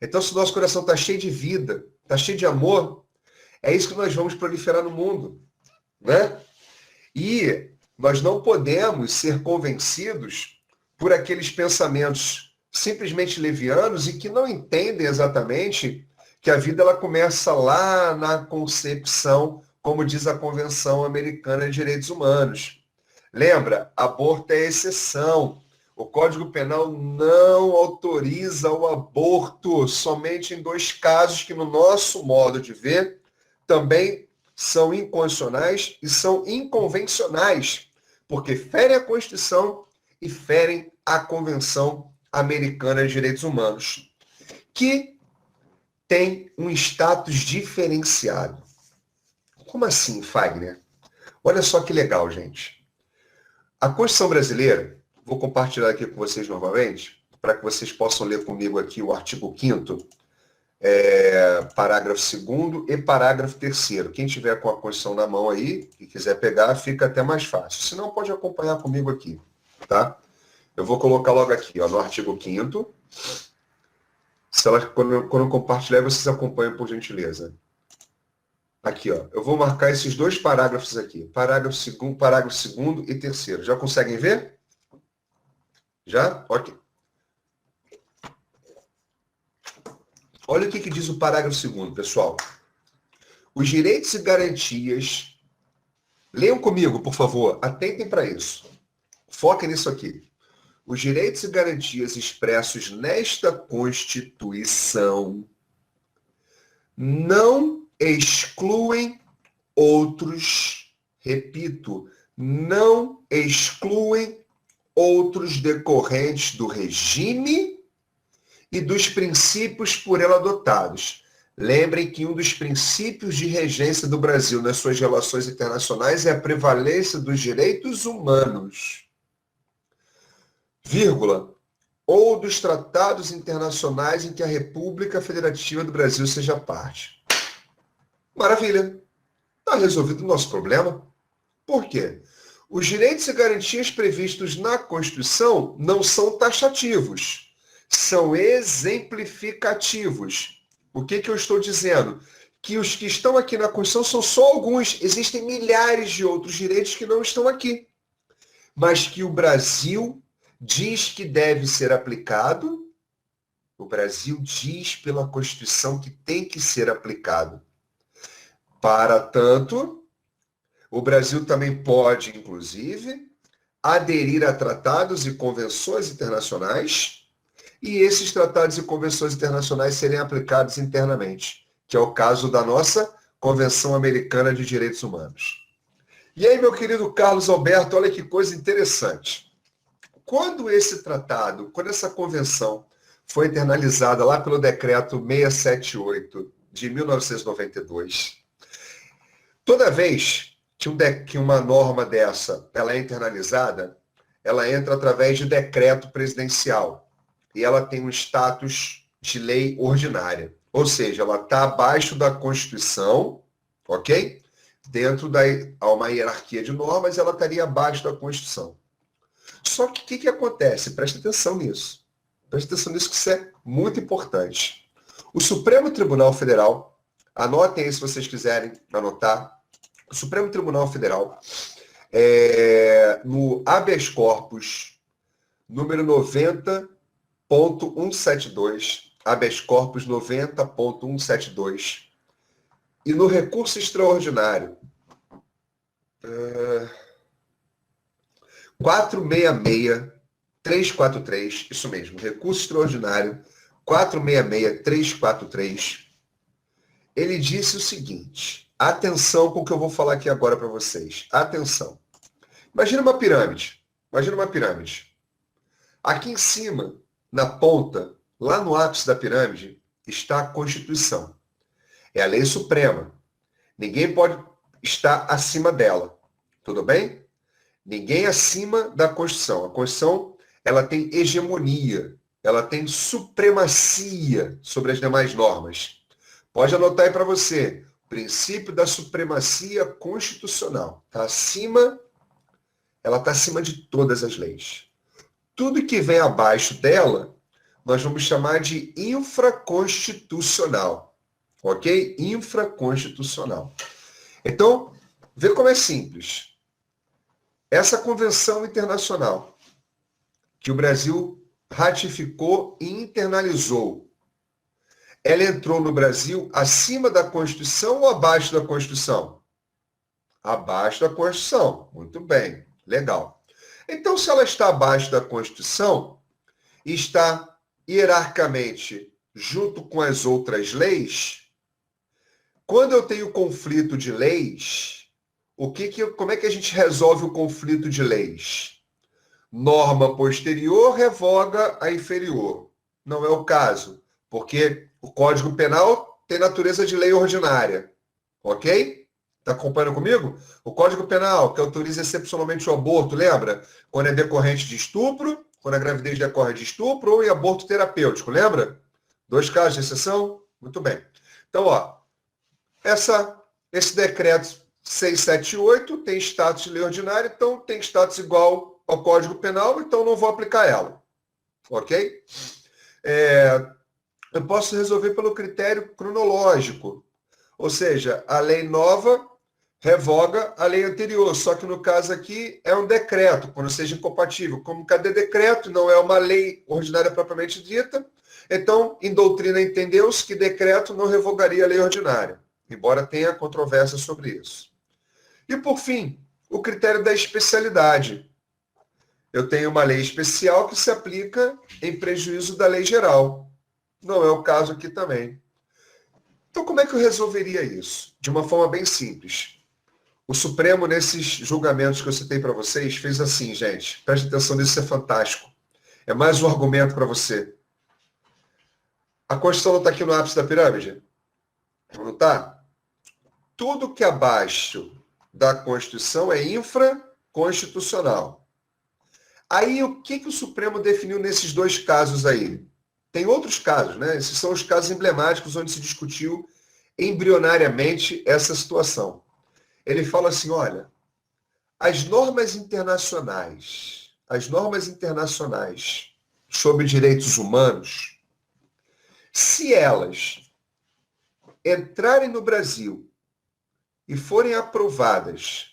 Então, se o nosso coração está cheio de vida, está cheio de amor, é isso que nós vamos proliferar no mundo, né? E nós não podemos ser convencidos por aqueles pensamentos simplesmente levianos e que não entendem exatamente que a vida ela começa lá na concepção, como diz a Convenção Americana de Direitos Humanos. Lembra, aborto é exceção. O Código Penal não autoriza o aborto somente em 2 casos que, no nosso modo de ver, também são inconstitucionais e são inconvencionais, porque ferem a Constituição e ferem a Convenção Americana de Direitos Humanos, que tem um status diferenciado. Como assim, Fagner? Olha só que legal, gente. A Constituição brasileira, vou compartilhar aqui com vocês novamente, para que vocês possam ler comigo aqui o artigo 5º, parágrafo 2º e parágrafo 3º. Quem tiver com a Constituição na mão aí e quiser pegar, fica até mais fácil. Se não, pode acompanhar comigo aqui, tá? Eu vou colocar logo aqui, ó, no artigo 5º. Quando eu compartilhar, vocês acompanham por gentileza. Aqui, ó. Eu vou marcar esses 2 parágrafos aqui. Parágrafo 2º e 3º. Já conseguem ver? Já? Ok. Olha o que diz o parágrafo 2º, pessoal. Os direitos e garantias... Leiam comigo, por favor. Atentem para isso. Foquem nisso aqui. Os direitos e garantias expressos nesta Constituição não excluem outros, repito, não excluem outros decorrentes do regime e dos princípios por ela adotados. Lembrem que um dos princípios de regência do Brasil nas suas relações internacionais é a prevalência dos direitos humanos, vírgula, ou dos tratados internacionais em que a República Federativa do Brasil seja parte. Maravilha. Está resolvido o nosso problema. Por quê? Os direitos e garantias previstos na Constituição não são taxativos, são exemplificativos. O que eu estou dizendo? Que os que estão aqui na Constituição são só alguns. Existem milhares de outros direitos que não estão aqui. Mas que o Brasil diz que deve ser aplicado. O Brasil diz pela Constituição que tem que ser aplicado. Para tanto, o Brasil também pode, inclusive, aderir a tratados e convenções internacionais e esses tratados e convenções internacionais serem aplicados internamente, que é o caso da nossa Convenção Americana de Direitos Humanos. E aí, meu querido Carlos Alberto, olha que coisa interessante. Quando esse tratado, quando essa convenção foi internalizada lá pelo decreto 678 de 1992, toda vez que uma norma dessa ela é internalizada, ela entra através de decreto presidencial e ela tem um status de lei ordinária. Ou seja, ela está abaixo da Constituição, ok? Há uma hierarquia de normas, ela estaria abaixo da Constituição. Só que o que acontece? Presta atenção nisso. Presta atenção nisso, que isso é muito importante. O Supremo Tribunal Federal, anotem aí se vocês quiserem anotar, o Supremo Tribunal Federal, no habeas corpus número 90.172, habeas corpus 90.172, e no recurso extraordinário 466-343, isso mesmo, recurso extraordinário 466-343, ele disse o seguinte, atenção com o que eu vou falar aqui agora para vocês, atenção. Imagina uma pirâmide, Aqui em cima, na ponta, lá no ápice da pirâmide, está a Constituição. É a lei suprema. Ninguém pode estar acima dela. Tudo bem? Ninguém acima da Constituição. A Constituição, ela tem hegemonia, ela tem supremacia sobre as demais normas. Pode anotar aí para você. Princípio da supremacia constitucional. Ela está acima de todas as leis. Tudo que vem abaixo dela, nós vamos chamar de infraconstitucional. Ok? Infraconstitucional. Então, vê como é simples. Essa convenção internacional que o Brasil ratificou e internalizou, ela entrou no Brasil acima da Constituição ou abaixo da Constituição? Abaixo da Constituição. Muito bem. Legal. Então, se ela está abaixo da Constituição e está hierarquicamente junto com as outras leis, quando eu tenho conflito de leis, como é que a gente resolve o conflito de leis? Norma posterior revoga a inferior. Não é o caso, porque o Código Penal tem natureza de lei ordinária. Ok? Está acompanhando comigo? O Código Penal, que autoriza excepcionalmente o aborto, lembra? Quando é decorrente de estupro, quando a gravidez decorre de estupro ou em aborto terapêutico, lembra? 2 casos de exceção? Muito bem. Então, esse decreto 678 tem status de lei ordinária, então tem status igual ao Código Penal, então não vou aplicar ela. Ok? Eu posso resolver pelo critério cronológico. Ou seja, a lei nova revoga a lei anterior, só que no caso aqui é um decreto, quando seja incompatível. Como cadê decreto, não é uma lei ordinária propriamente dita, então, em doutrina entendeu-se que decreto não revogaria a lei ordinária, embora tenha controvérsia sobre isso. E, por fim, o critério da especialidade. Eu tenho uma lei especial que se aplica em prejuízo da lei geral. Não é o caso aqui também. Então, como é que eu resolveria isso? De uma forma bem simples. O Supremo, nesses julgamentos que eu citei para vocês, fez assim, gente. Preste atenção nisso, isso é fantástico. É mais um argumento para você. A Constituição não está aqui no ápice da pirâmide? Não está? Tudo que é abaixo da Constituição é infraconstitucional. Aí, o que o Supremo definiu nesses 2 casos aí? Tem outros casos, né? Esses são os casos emblemáticos onde se discutiu embrionariamente essa situação. Ele fala assim, olha, as normas internacionais sobre direitos humanos, se elas entrarem no Brasil e forem aprovadas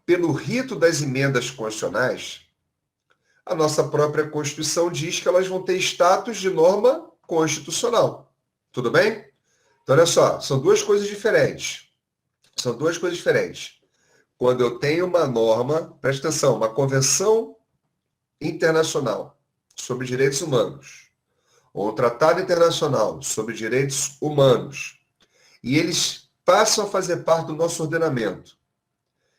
pelo rito das emendas constitucionais, a nossa própria Constituição diz que elas vão ter status de norma constitucional. Tudo bem? Então, olha só, são 2 coisas diferentes. Quando eu tenho uma norma, presta atenção, uma convenção internacional sobre direitos humanos, ou um tratado internacional sobre direitos humanos, e eles passam a fazer parte do nosso ordenamento,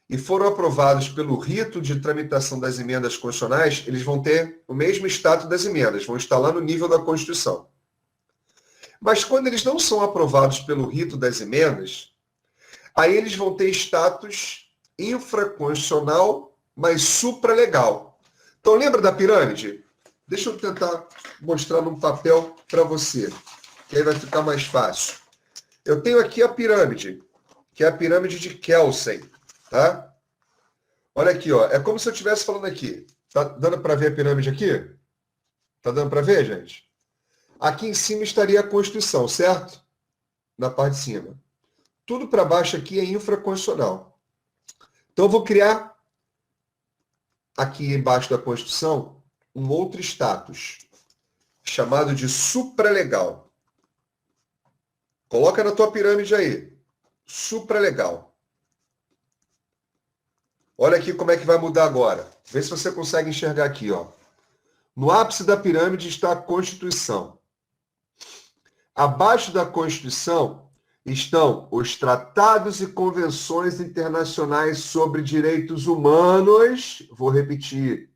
e foram aprovados pelo rito de tramitação das emendas constitucionais, eles vão ter o mesmo status das emendas, vão estar lá no nível da Constituição. Mas quando eles não são aprovados pelo rito das emendas, aí eles vão ter status infraconstitucional, mas supralegal. Então, lembra da pirâmide? Deixa eu tentar mostrar num papel para você. que aí vai ficar mais fácil. Eu tenho aqui a pirâmide, que é a pirâmide de Kelsen, tá? Olha aqui, ó. É como se eu estivesse falando aqui. Tá dando para ver a pirâmide aqui? Tá dando para ver, gente? Aqui em cima estaria a Constituição, certo? Na parte de cima. Tudo para baixo aqui é infraconstitucional. Então eu vou criar aqui embaixo da Constituição um outro status, chamado de supralegal. Coloca na tua pirâmide aí. Supralegal. Olha aqui como é que vai mudar agora. Vê se você consegue enxergar aqui, ó. No ápice da pirâmide está a Constituição. Abaixo da Constituição estão os tratados e convenções internacionais sobre direitos humanos. Vou repetir.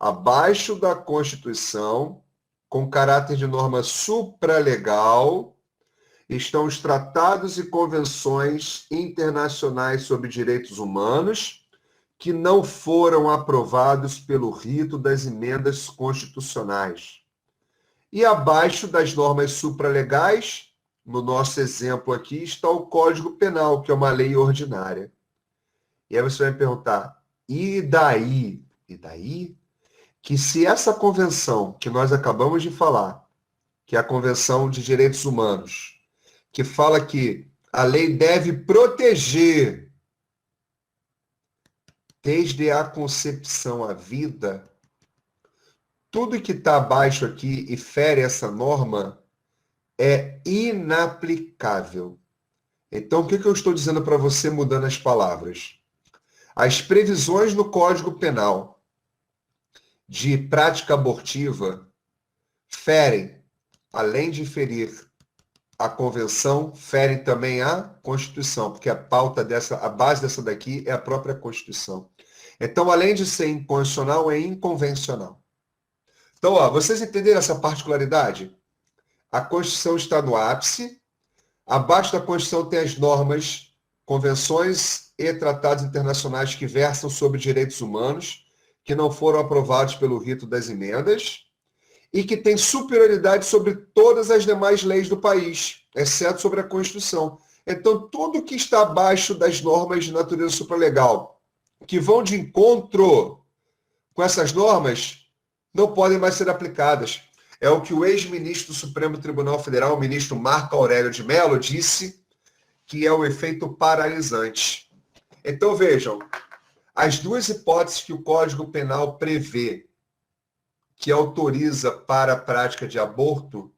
Abaixo da Constituição, com caráter de norma supralegal, estão os tratados e convenções internacionais sobre direitos humanos que não foram aprovados pelo rito das emendas constitucionais. E abaixo das normas supralegais, no nosso exemplo aqui, está o Código Penal, que é uma lei ordinária. E aí você vai me perguntar, e daí? E daí? Que se essa convenção que nós acabamos de falar, que é a Convenção de Direitos Humanos, que fala que a lei deve proteger desde a concepção à vida, tudo que está abaixo aqui e fere essa norma é inaplicável. Então, o que eu estou dizendo para você mudando as palavras? As previsões no Código Penal de prática abortiva ferem, além de ferir a Convenção, ferem também a Constituição, porque a base dessa daqui é a própria Constituição. Então, além de ser inconstitucional, é inconvencional. Então, ó, vocês entenderam essa particularidade? A Constituição está no ápice, abaixo da Constituição tem as normas, convenções e tratados internacionais que versam sobre direitos humanos, que não foram aprovados pelo rito das emendas, e que tem superioridade sobre todas as demais leis do país, exceto sobre a Constituição. Então, tudo que está abaixo das normas de natureza supralegal, que vão de encontro com essas normas, não podem mais ser aplicadas. É o que o ex-ministro do Supremo Tribunal Federal, o ministro Marco Aurélio de Mello, disse que é o efeito paralisante. Então, vejam, as duas hipóteses que o Código Penal prevê, que autoriza para a prática de aborto,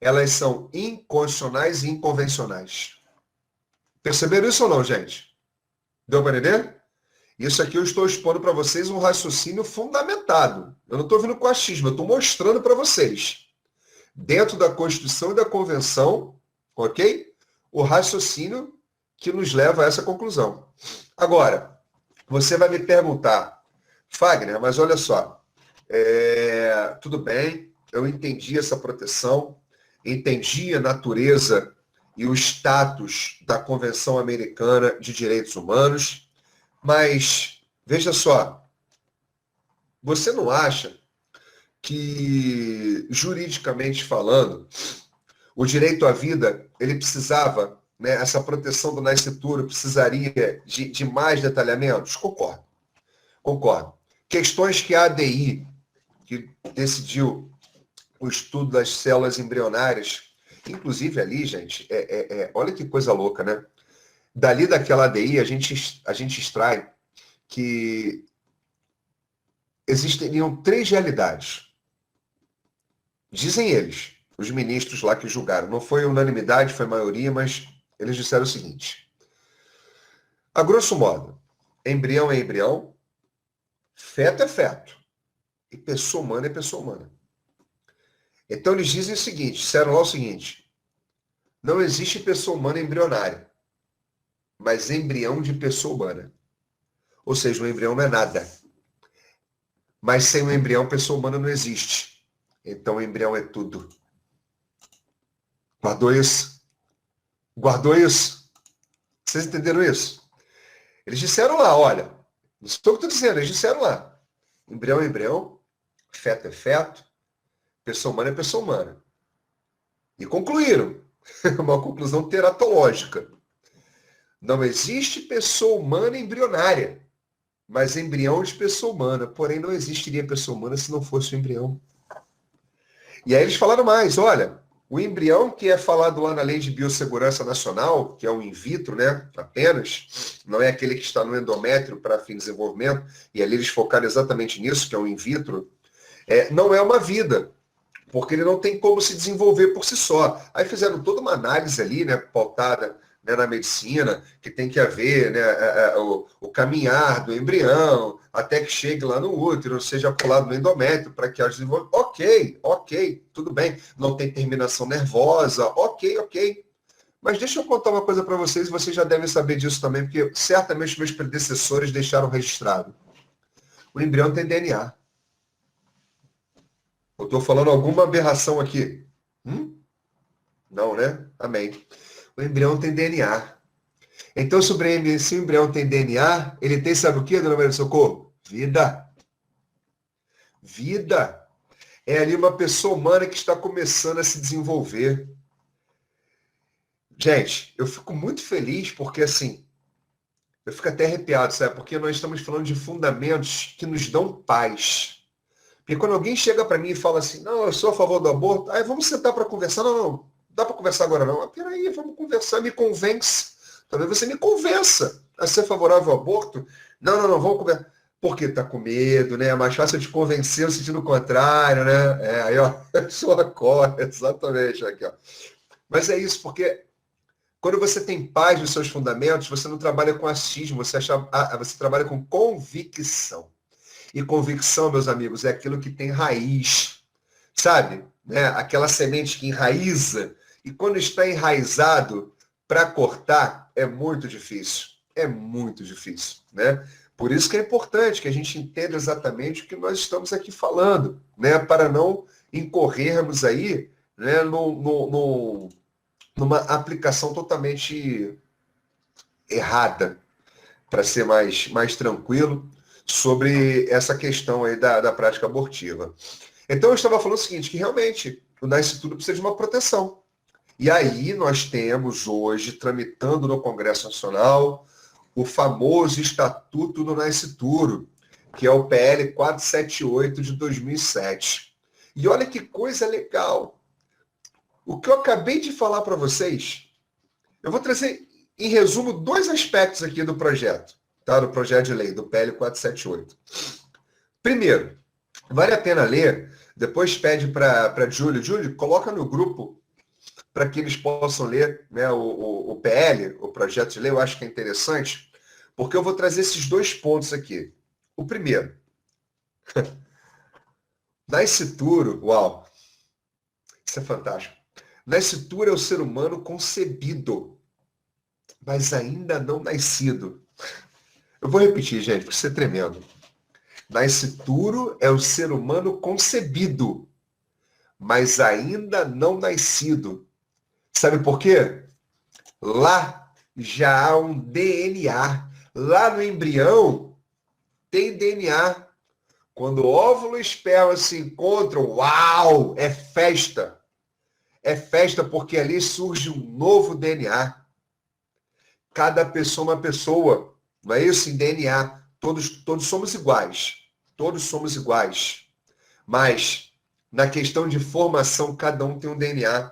elas são inconstitucionais e inconvencionais. Perceberam isso ou não, gente? Deu para entender? Isso aqui eu estou expondo para vocês um raciocínio fundamentado. Eu não estou vindo com achismo, eu estou mostrando para vocês. Dentro da Constituição e da Convenção, ok? O raciocínio que nos leva a essa conclusão. Agora, você vai me perguntar, Fagner, mas olha só, tudo bem, eu entendi essa proteção, entendi a natureza e o status da Convenção Americana de Direitos Humanos, mas, veja só, você não acha que, juridicamente falando, o direito à vida, ele precisava, né, essa proteção do nascituro precisaria de mais detalhamentos? Concordo, concordo. Questões que a ADI, que decidiu o estudo das células embrionárias, inclusive ali, gente, olha que coisa louca, né? Dali daquela ADI, a gente extrai que existiriam 3 realidades. Dizem eles, os ministros lá que julgaram. Não foi unanimidade, foi maioria, mas eles disseram o seguinte. A grosso modo, embrião é embrião, feto é feto, e pessoa humana é pessoa humana. Então eles dizem o seguinte, disseram lá o seguinte, não existe pessoa humana embrionária, mas embrião de pessoa humana. Ou seja, o embrião não é nada. Mas sem o embrião, pessoa humana não existe. Então o embrião é tudo. Guardou isso? Guardou isso? Vocês entenderam isso? Eles disseram lá, olha, não sei o que eu estou dizendo, eles disseram lá. Embrião é embrião, feto é feto, pessoa humana é pessoa humana. E concluíram, uma conclusão teratológica. Não existe pessoa humana embrionária, mas embrião de pessoa humana. Porém, não existiria pessoa humana se não fosse o embrião. E aí eles falaram mais, olha, o embrião que é falado lá na Lei de Biossegurança Nacional, que é o in vitro, né, apenas, não é aquele que está no endométrio para fim de desenvolvimento, e ali eles focaram exatamente nisso, que é o in vitro, não é uma vida, porque ele não tem como se desenvolver por si só. Aí fizeram toda uma análise ali, né, pautada, né, na medicina, que tem que haver, né, o caminhar do embrião até que chegue lá no útero, seja colado no endométrio para que haja desenvolvimento. Ok, tudo bem. Não tem terminação nervosa, ok. Mas deixa eu contar uma coisa para vocês, e vocês já devem saber disso também, porque certamente meus predecessores deixaram registrado. O embrião tem DNA. Eu estou falando alguma aberração aqui? Não, né? Amém. O embrião tem DNA. Então, se o embrião tem DNA, ele tem, sabe o que, dona Maria do Socorro? Vida. Vida. É ali uma pessoa humana que está começando a se desenvolver. Gente, eu fico muito feliz porque, assim, eu fico até arrepiado, sabe? Porque nós estamos falando de fundamentos que nos dão paz. Porque quando alguém chega para mim e fala assim, não, eu sou a favor do aborto, aí vamos sentar para conversar. Não dá para conversar agora não. Peraí, vamos conversar, me convence. Talvez você me convença a ser favorável ao aborto. Não, vamos conversar. Porque tá com medo, né? É mais fácil eu te convencer no sentido contrário, né? Aí, ó, sua cor, exatamente, aqui, ó. Mas é isso, porque quando você tem paz nos seus fundamentos, você não trabalha com achismo, você trabalha com convicção. E convicção, meus amigos, é aquilo que tem raiz, sabe? Né? Aquela semente que enraiza. E quando está enraizado, para cortar, é muito difícil. É muito difícil, né? Por isso que é importante que a gente entenda exatamente o que nós estamos aqui falando, né? Para não incorrermos aí, né, numa aplicação totalmente errada, para ser mais tranquilo, sobre essa questão aí da prática abortiva. Então eu estava falando o seguinte, que realmente o nascituro precisa de uma proteção. E aí nós temos hoje, tramitando no Congresso Nacional, o famoso Estatuto do Nascituro, que é o PL 478 de 2007. E olha que coisa legal. O que eu acabei de falar para vocês, eu vou trazer, em resumo, dois aspectos aqui do projeto, tá? Do projeto de lei, do PL 478. Primeiro, vale a pena ler, depois pede para Júlio, coloca no grupo para que eles possam ler, né, o PL, o projeto de lei, eu acho que é interessante, porque eu vou trazer esses dois pontos aqui. O primeiro, nascituro, uau, isso é fantástico. Nascituro é o ser humano concebido, mas ainda não nascido. Eu vou repetir, gente, porque isso é tremendo. Nascituro é o ser humano concebido, mas ainda não nascido. Sabe por quê? Lá já há um DNA. Lá no embrião tem DNA. Quando o óvulo e o esperma se encontram, uau, é festa. É festa porque ali surge um novo DNA. Cada pessoa é uma pessoa. Não é isso? Em DNA. Todos somos iguais. Todos somos iguais. Mas, na questão de formação, cada um tem um DNA.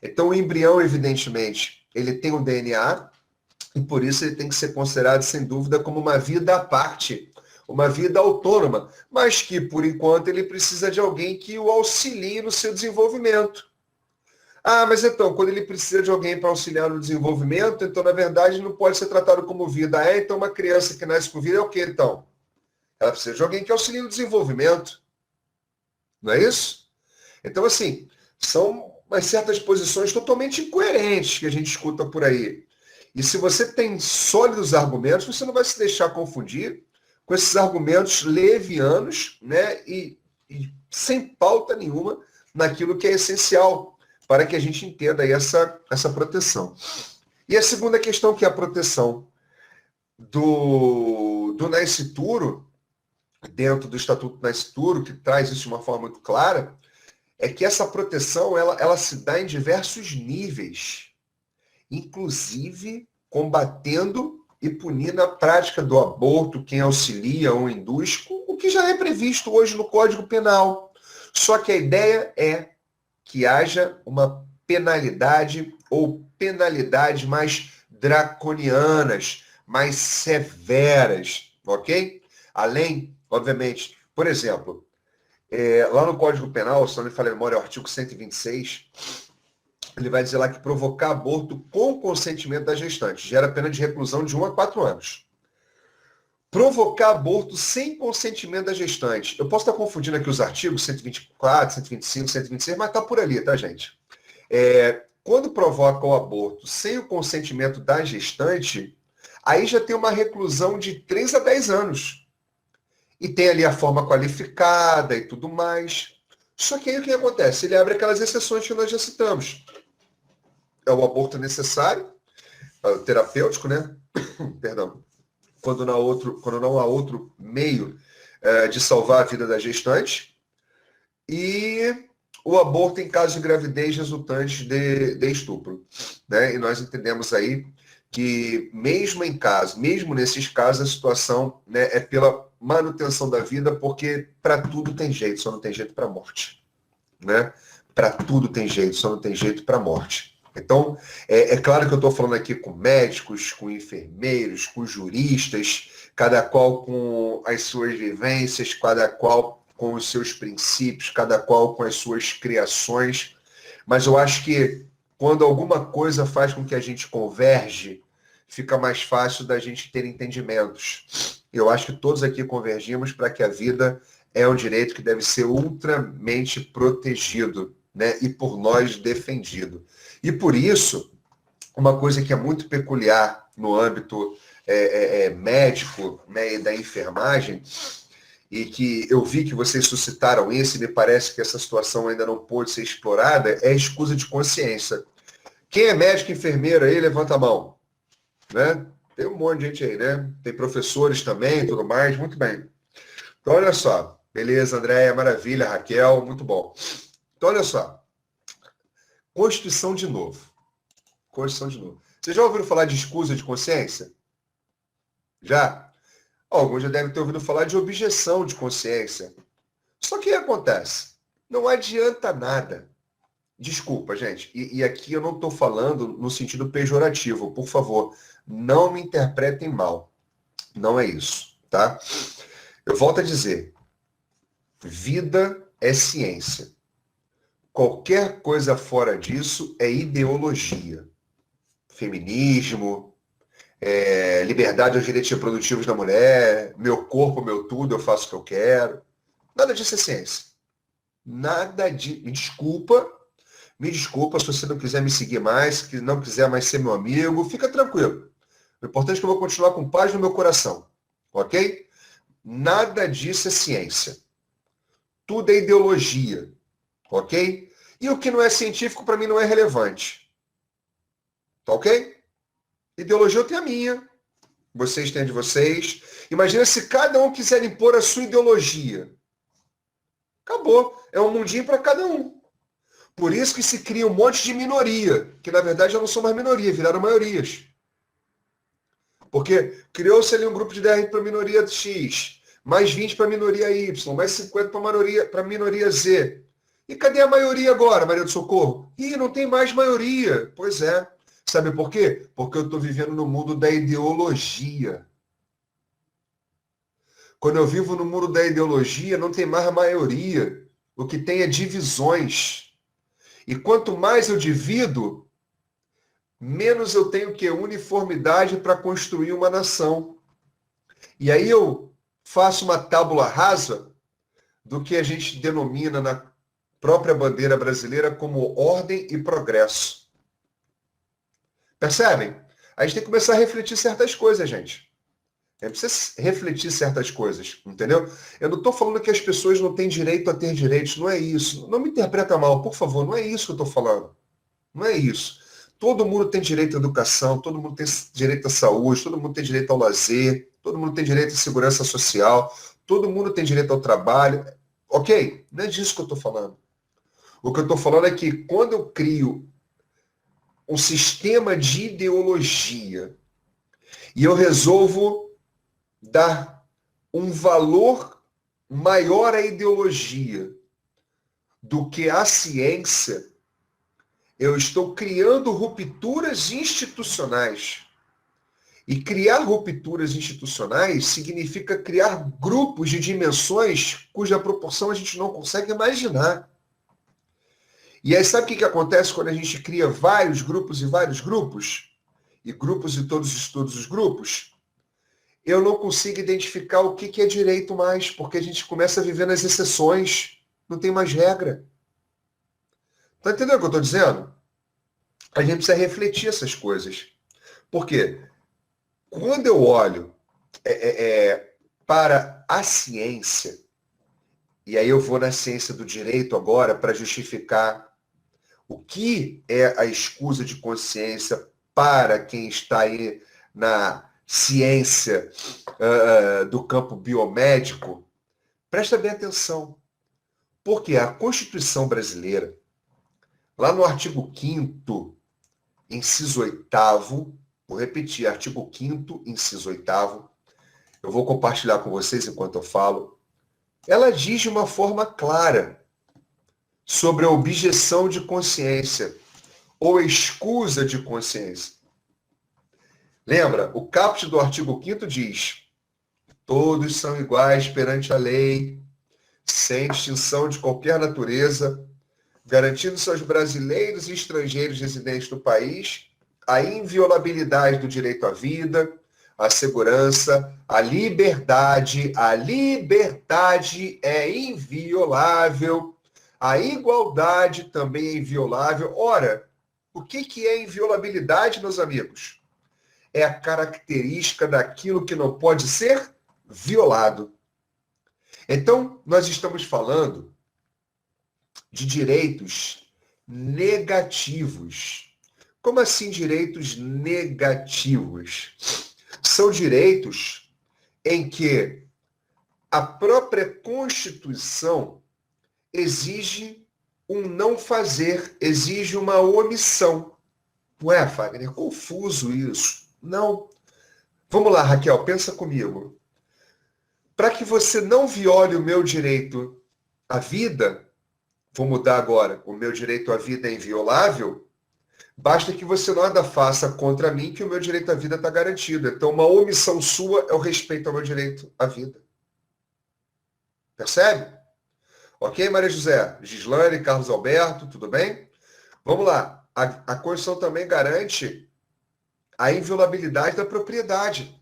Então, o embrião, evidentemente, ele tem um DNA e, por isso, ele tem que ser considerado, sem dúvida, como uma vida à parte, uma vida autônoma, mas que, por enquanto, ele precisa de alguém que o auxilie no seu desenvolvimento. Ah, mas então, quando ele precisa de alguém para auxiliar no desenvolvimento, então, na verdade, não pode ser tratado como vida. Então, uma criança que nasce com vida é o quê, então? Ela precisa de alguém que auxilie no desenvolvimento. Não é isso? Então, assim, são umas certas posições totalmente incoerentes que a gente escuta por aí. E se você tem sólidos argumentos, você não vai se deixar confundir com esses argumentos levianos, né? E sem pauta nenhuma naquilo que é essencial para que a gente entenda aí essa proteção. E a segunda questão, que é a proteção do nascituro, dentro do Estatuto do Nascituro, que traz isso de uma forma muito clara, é que essa proteção ela se dá em diversos níveis, inclusive combatendo e punindo a prática do aborto, quem auxilia ou induz, o que já é previsto hoje no Código Penal. Só que a ideia é que haja uma penalidade ou penalidades mais draconianas, mais severas, ok? Além, obviamente, por exemplo, lá no Código Penal, se não me falha a memória, é o artigo 126, ele vai dizer lá que provocar aborto com consentimento da gestante gera pena de reclusão de 1 a 4 anos. Provocar aborto sem consentimento da gestante. Eu posso estar confundindo aqui os artigos 124, 125, 126, mas está por ali, tá, gente? Quando provoca o aborto sem o consentimento da gestante, aí já tem uma reclusão de 3 a 10 anos. E tem ali a forma qualificada e tudo mais. Só que aí o que acontece? Ele abre aquelas exceções que nós já citamos. É o aborto necessário, terapêutico, né? Perdão. Quando não há outro meio de salvar a vida da gestante. E o aborto em caso de gravidez resultante de estupro. Né? E nós entendemos aí que mesmo nesses casos, a situação, né, é pela manutenção da vida, porque para tudo tem jeito, só não tem jeito para a morte. Né? Para tudo tem jeito, só não tem jeito para a morte. Então, é claro que eu estou falando aqui com médicos, com enfermeiros, com juristas, cada qual com as suas vivências, cada qual com os seus princípios, cada qual com as suas criações. Mas eu acho que quando alguma coisa faz com que a gente converge, fica mais fácil da gente ter entendimentos. Eu acho que todos aqui convergimos para que a vida é um direito que deve ser ultramente protegido, né? E por nós defendido. E por isso, uma coisa que é muito peculiar no âmbito médico, né, e da enfermagem, e que eu vi que vocês suscitaram isso, e me parece que essa situação ainda não pôde ser explorada, é a escusa de consciência. Quem é médico e enfermeiro aí, levanta a mão. Né? Tem um monte de gente aí, né? Tem professores também, tudo mais, muito bem. Então, olha só. Beleza, Andréia, maravilha, Raquel, muito bom. Então, olha só. Constituição de novo. Constituição de novo. Vocês já ouviram falar de escusa de consciência? Já? Alguns já devem ter ouvido falar de objeção de consciência. Só que o que acontece? Não adianta nada. Desculpa, gente. E aqui eu não estou falando no sentido pejorativo. Por favor, não me interpretem mal. Não é isso, tá? Eu volto a dizer. Vida é ciência. Qualquer coisa fora disso é ideologia. Feminismo, liberdade aos direitos reprodutivos da mulher, meu corpo, meu tudo, eu faço o que eu quero. Nada disso é ciência. Nada de... Me desculpa se você não quiser me seguir mais, se não quiser mais ser meu amigo, fica tranquilo. O importante é que eu vou continuar com paz no meu coração. Ok? Nada disso é ciência. Tudo é ideologia. Ok? E o que não é científico, para mim, não é relevante. Tá ok? Ideologia eu tenho a minha. Vocês têm a de vocês. Imagina se cada um quiser impor a sua ideologia. Acabou. É um mundinho para cada um. Por isso que se cria um monte de minoria, que na verdade já não são mais minoria, viraram maiorias. Porque criou-se ali um grupo de 10 para a minoria X, mais 20 para a minoria Y, mais 50 para a minoria Z. E cadê a maioria agora, Maria do Socorro? Ih, não tem mais maioria. Pois é. Sabe por quê? Porque eu estou vivendo no mundo da ideologia. Quando eu vivo no mundo da ideologia, não tem mais maioria. O que tem é divisões. E quanto mais eu divido, menos eu tenho que uniformidade para construir uma nação. E aí eu faço uma tábula rasa do que a gente denomina na própria bandeira brasileira como ordem e progresso. Percebem? A gente tem que começar a refletir certas coisas, gente. A gente precisa refletir certas coisas, entendeu? Eu não estou falando que as pessoas não têm direito a ter direitos, não é isso. Não me interpreta mal, por favor, não é isso que eu estou falando. Não é isso. Todo mundo tem direito à educação, todo mundo tem direito à saúde, todo mundo tem direito ao lazer, todo mundo tem direito à segurança social, todo mundo tem direito ao trabalho. Ok? Não é disso que eu estou falando. O que eu estou falando é que quando eu crio um sistema de ideologia e eu resolvo dar um valor maior à ideologia do que à ciência, eu estou criando rupturas institucionais. E criar rupturas institucionais significa criar grupos de dimensões cuja proporção a gente não consegue imaginar. E aí sabe o que acontece quando a gente cria vários grupos e vários grupos? E grupos de todos os grupos? Eu não consigo identificar o que é direito mais, porque a gente começa a viver nas exceções. Não tem mais regra. Tá entendendo o que eu estou dizendo? A gente precisa refletir essas coisas. Por quê? Quando eu olho para a ciência, e aí eu vou na ciência do direito agora para justificar o que é a escusa de consciência para quem está aí na ciência do campo biomédico, presta bem atenção. Porque a Constituição brasileira, lá no artigo 5º, inciso 8º, vou repetir, artigo 5º, inciso 8º, eu vou compartilhar com vocês enquanto eu falo, ela diz de uma forma clara sobre a objeção de consciência ou escusa de consciência. Lembra, o caput do artigo 5º diz: todos são iguais perante a lei, sem distinção de qualquer natureza, garantindo-se aos brasileiros e estrangeiros residentes do país a inviolabilidade do direito à vida, à segurança, à liberdade. A liberdade é inviolável. A igualdade também é inviolável. Ora, o que é inviolabilidade, meus amigos? É a característica daquilo que não pode ser violado. Então, nós estamos falando de direitos negativos. Como assim direitos negativos? São direitos em que a própria Constituição exige um não fazer, exige uma omissão. Ué, Fagner, confuso isso. Não. Vamos lá, Raquel, pensa comigo. Para que você não viole o meu direito à vida, vou mudar agora, o meu direito à vida é inviolável, basta que você nada faça contra mim que o meu direito à vida está garantido. Então, uma omissão sua é o respeito ao meu direito à vida. Percebe? Ok, Maria José? Gislane, Carlos Alberto, tudo bem? Vamos lá. A Constituição também garante a inviolabilidade da propriedade.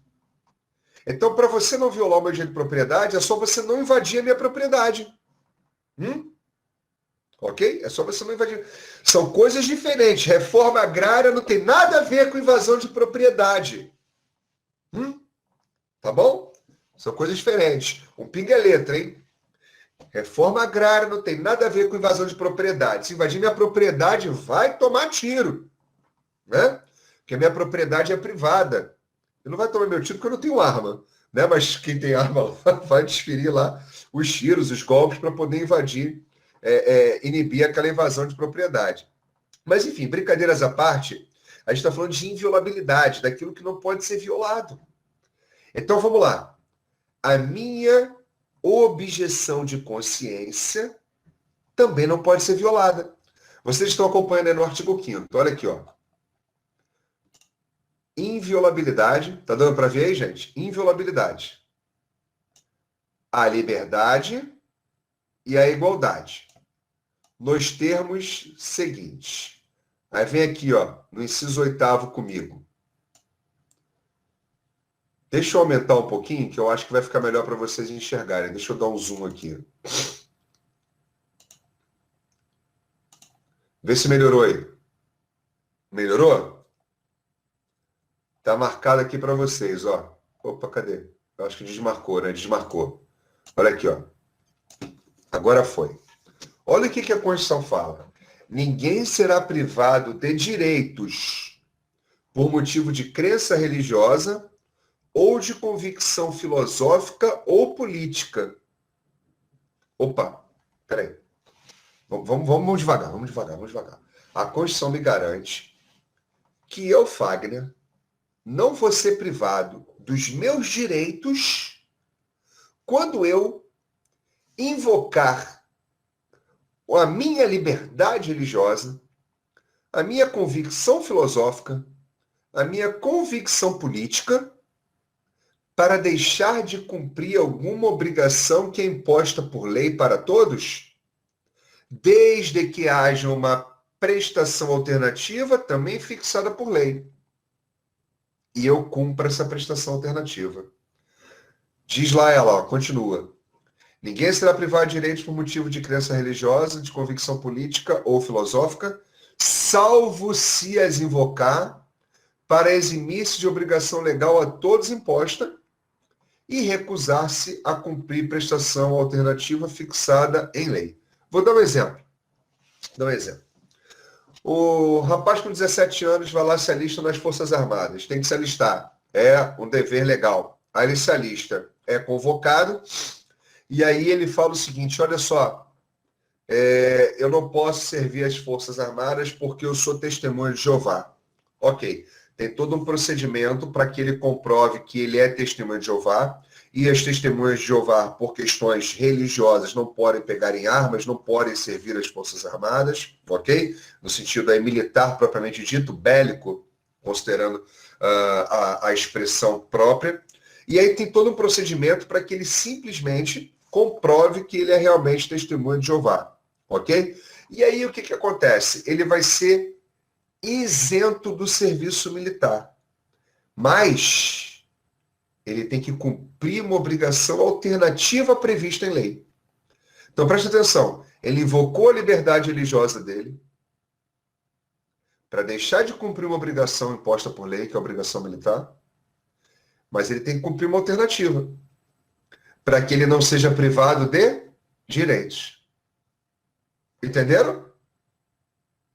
Então, para você não violar o meu direito de propriedade, é só você não invadir a minha propriedade. Ok? É só você não invadir. São coisas diferentes. Reforma agrária não tem nada a ver com invasão de propriedade. Tá bom? São coisas diferentes. Um pinga é letra, hein? Reforma agrária não tem nada a ver com invasão de propriedade. Se invadir minha propriedade, vai tomar tiro. Né? Porque a minha propriedade é privada. Eu não vai tomar meu tiro porque eu não tenho arma. Né? Mas quem tem arma vai desferir lá os tiros, os golpes para poder invadir, inibir aquela invasão de propriedade. Mas, enfim, brincadeiras à parte, a gente está falando de inviolabilidade, daquilo que não pode ser violado. Então, vamos lá. A minha objeção de consciência também não pode ser violada. Vocês estão acompanhando aí no artigo 5º. Olha aqui, ó. Inviolabilidade. Tá dando para ver aí, gente? Inviolabilidade. A liberdade e a igualdade. Nos termos seguintes. Aí vem aqui, ó, no inciso 8º comigo. Deixa eu aumentar um pouquinho, que eu acho que vai ficar melhor para vocês enxergarem. Deixa eu dar um zoom aqui. Vê se melhorou aí. Melhorou? Tá marcado aqui para vocês, ó. Opa, cadê? Eu acho que desmarcou, né? Desmarcou. Olha aqui, ó. Agora foi. Olha o que a Constituição fala. Ninguém será privado de direitos por motivo de crença religiosa ou de convicção filosófica ou política. Opa, peraí. Vamos devagar, vamos devagar, vamos devagar. A Constituição me garante que eu, Fagner, não vou ser privado dos meus direitos quando eu invocar a minha liberdade religiosa, a minha convicção filosófica, a minha convicção política, para deixar de cumprir alguma obrigação que é imposta por lei para todos, desde que haja uma prestação alternativa também fixada por lei. E eu cumpro essa prestação alternativa. Diz lá ela, ó, continua. Ninguém será privado de direitos por motivo de crença religiosa, de convicção política ou filosófica, salvo se as invocar para eximir-se de obrigação legal a todos imposta e recusar-se a cumprir prestação alternativa fixada em lei. Vou dar um exemplo. O rapaz com 17 anos vai lá se alista nas Forças Armadas. Tem que se alistar. É um dever legal. Aí ele se alista. É convocado. E aí ele fala o seguinte, olha só, eu não posso servir as Forças Armadas porque eu sou testemunho de Jeová. Ok. Tem todo um procedimento para que ele comprove que ele é testemunho de Jeová. E as testemunhas de Jeová, por questões religiosas, não podem pegar em armas, não podem servir as Forças Armadas, ok? No sentido aí militar propriamente dito, bélico, considerando a expressão própria. E aí tem todo um procedimento para que ele simplesmente comprove que ele é realmente testemunho de Jeová, ok? E aí o que acontece? Ele vai ser isento do serviço militar, mas ele tem que cumprir uma obrigação alternativa prevista em lei. Então, preste atenção. Ele invocou a liberdade religiosa dele para deixar de cumprir uma obrigação imposta por lei, que é a obrigação militar, mas ele tem que cumprir uma alternativa para que ele não seja privado de direitos. Entenderam?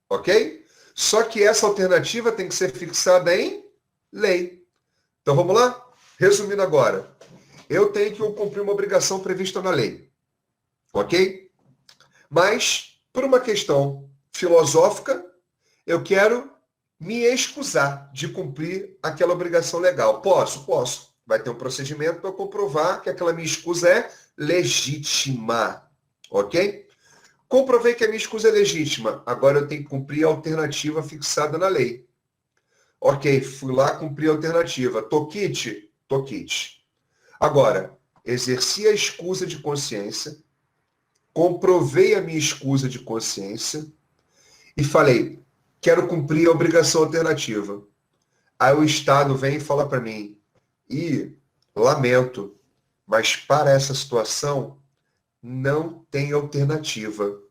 Ok? Só que essa alternativa tem que ser fixada em lei. Então, vamos lá? Resumindo agora, eu tenho que cumprir uma obrigação prevista na lei, ok? Mas, por uma questão filosófica, eu quero me excusar de cumprir aquela obrigação legal. Posso. Vai ter um procedimento para comprovar que aquela minha excusa é legítima, ok? Comprovei que a minha excusa é legítima, agora eu tenho que cumprir a alternativa fixada na lei. Ok, fui lá cumprir a alternativa. Tô quite? Agora, exerci a escusa de consciência, comprovei a minha escusa de consciência e falei, quero cumprir a obrigação alternativa. Aí o Estado vem e fala para mim, lamento, mas para essa situação não tem alternativa.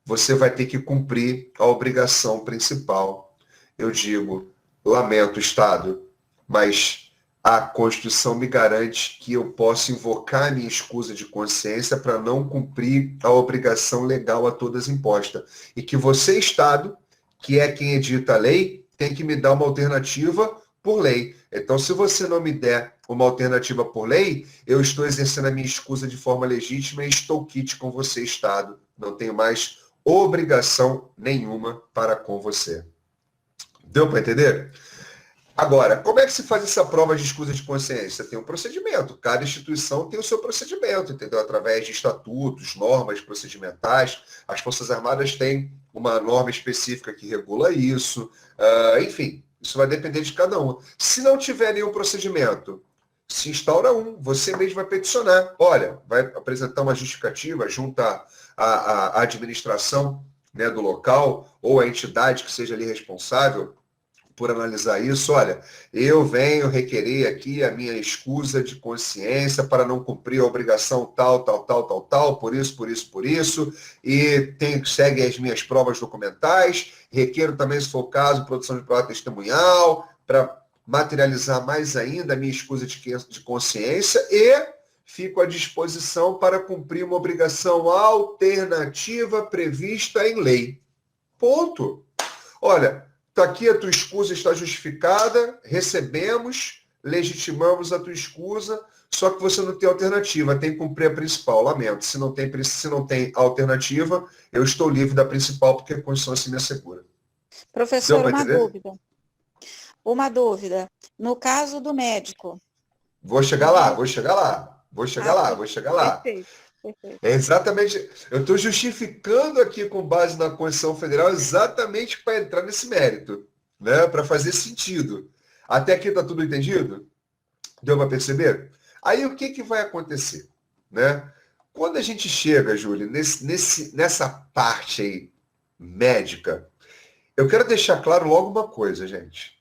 Você vai ter que cumprir a obrigação principal. Eu digo, lamento, Estado, mas a Constituição me garante que eu posso invocar a minha escusa de consciência para não cumprir a obrigação legal a todas imposta. E que você, Estado, que é quem edita a lei, tem que me dar uma alternativa por lei. Então, se você não me der uma alternativa por lei, eu estou exercendo a minha escusa de forma legítima e estou quite com você, Estado. Não tenho mais obrigação nenhuma para com você. Deu para entender? Agora, como é que se faz essa prova de escusa de consciência? Tem um procedimento. Cada instituição tem o seu procedimento, entendeu? Através de estatutos, normas procedimentais. As Forças Armadas têm uma norma específica que regula isso. Enfim, isso vai depender de cada um. Se não tiver nenhum procedimento, se instaura um. Você mesmo vai peticionar. Olha, vai apresentar uma justificativa junto à administração, né, do local ou a entidade que seja ali responsável por analisar isso. Olha, eu venho requerer aqui a minha escusa de consciência para não cumprir a obrigação tal, por isso, e segue as minhas provas documentais, requeiro também, se for o caso, produção de prova testemunhal, para materializar mais ainda a minha escusa de consciência e fico à disposição para cumprir uma obrigação alternativa prevista em lei. Ponto. Olha, está aqui a tua escusa, está justificada, recebemos, legitimamos a tua escusa, Só que você não tem alternativa, tem que cumprir a principal. Lamento. Se não tem alternativa, eu estou livre da principal porque a Constituição assim me assegura. Deu Professor, para entender? uma dúvida. No caso do médico, Vou o chegar lá, vou médico... chegar lá, vou chegar Ah, lá, vou chegar lá. perfeito, perfeito. É exatamente. Eu estou justificando aqui com base na Constituição Federal exatamente para entrar nesse mérito, né? Para fazer sentido. Até aqui está tudo entendido? Deu para perceber? Aí o que, que vai acontecer? Né? Quando a gente chega, Júlio, nessa parte aí médica, eu quero deixar claro logo uma coisa, gente.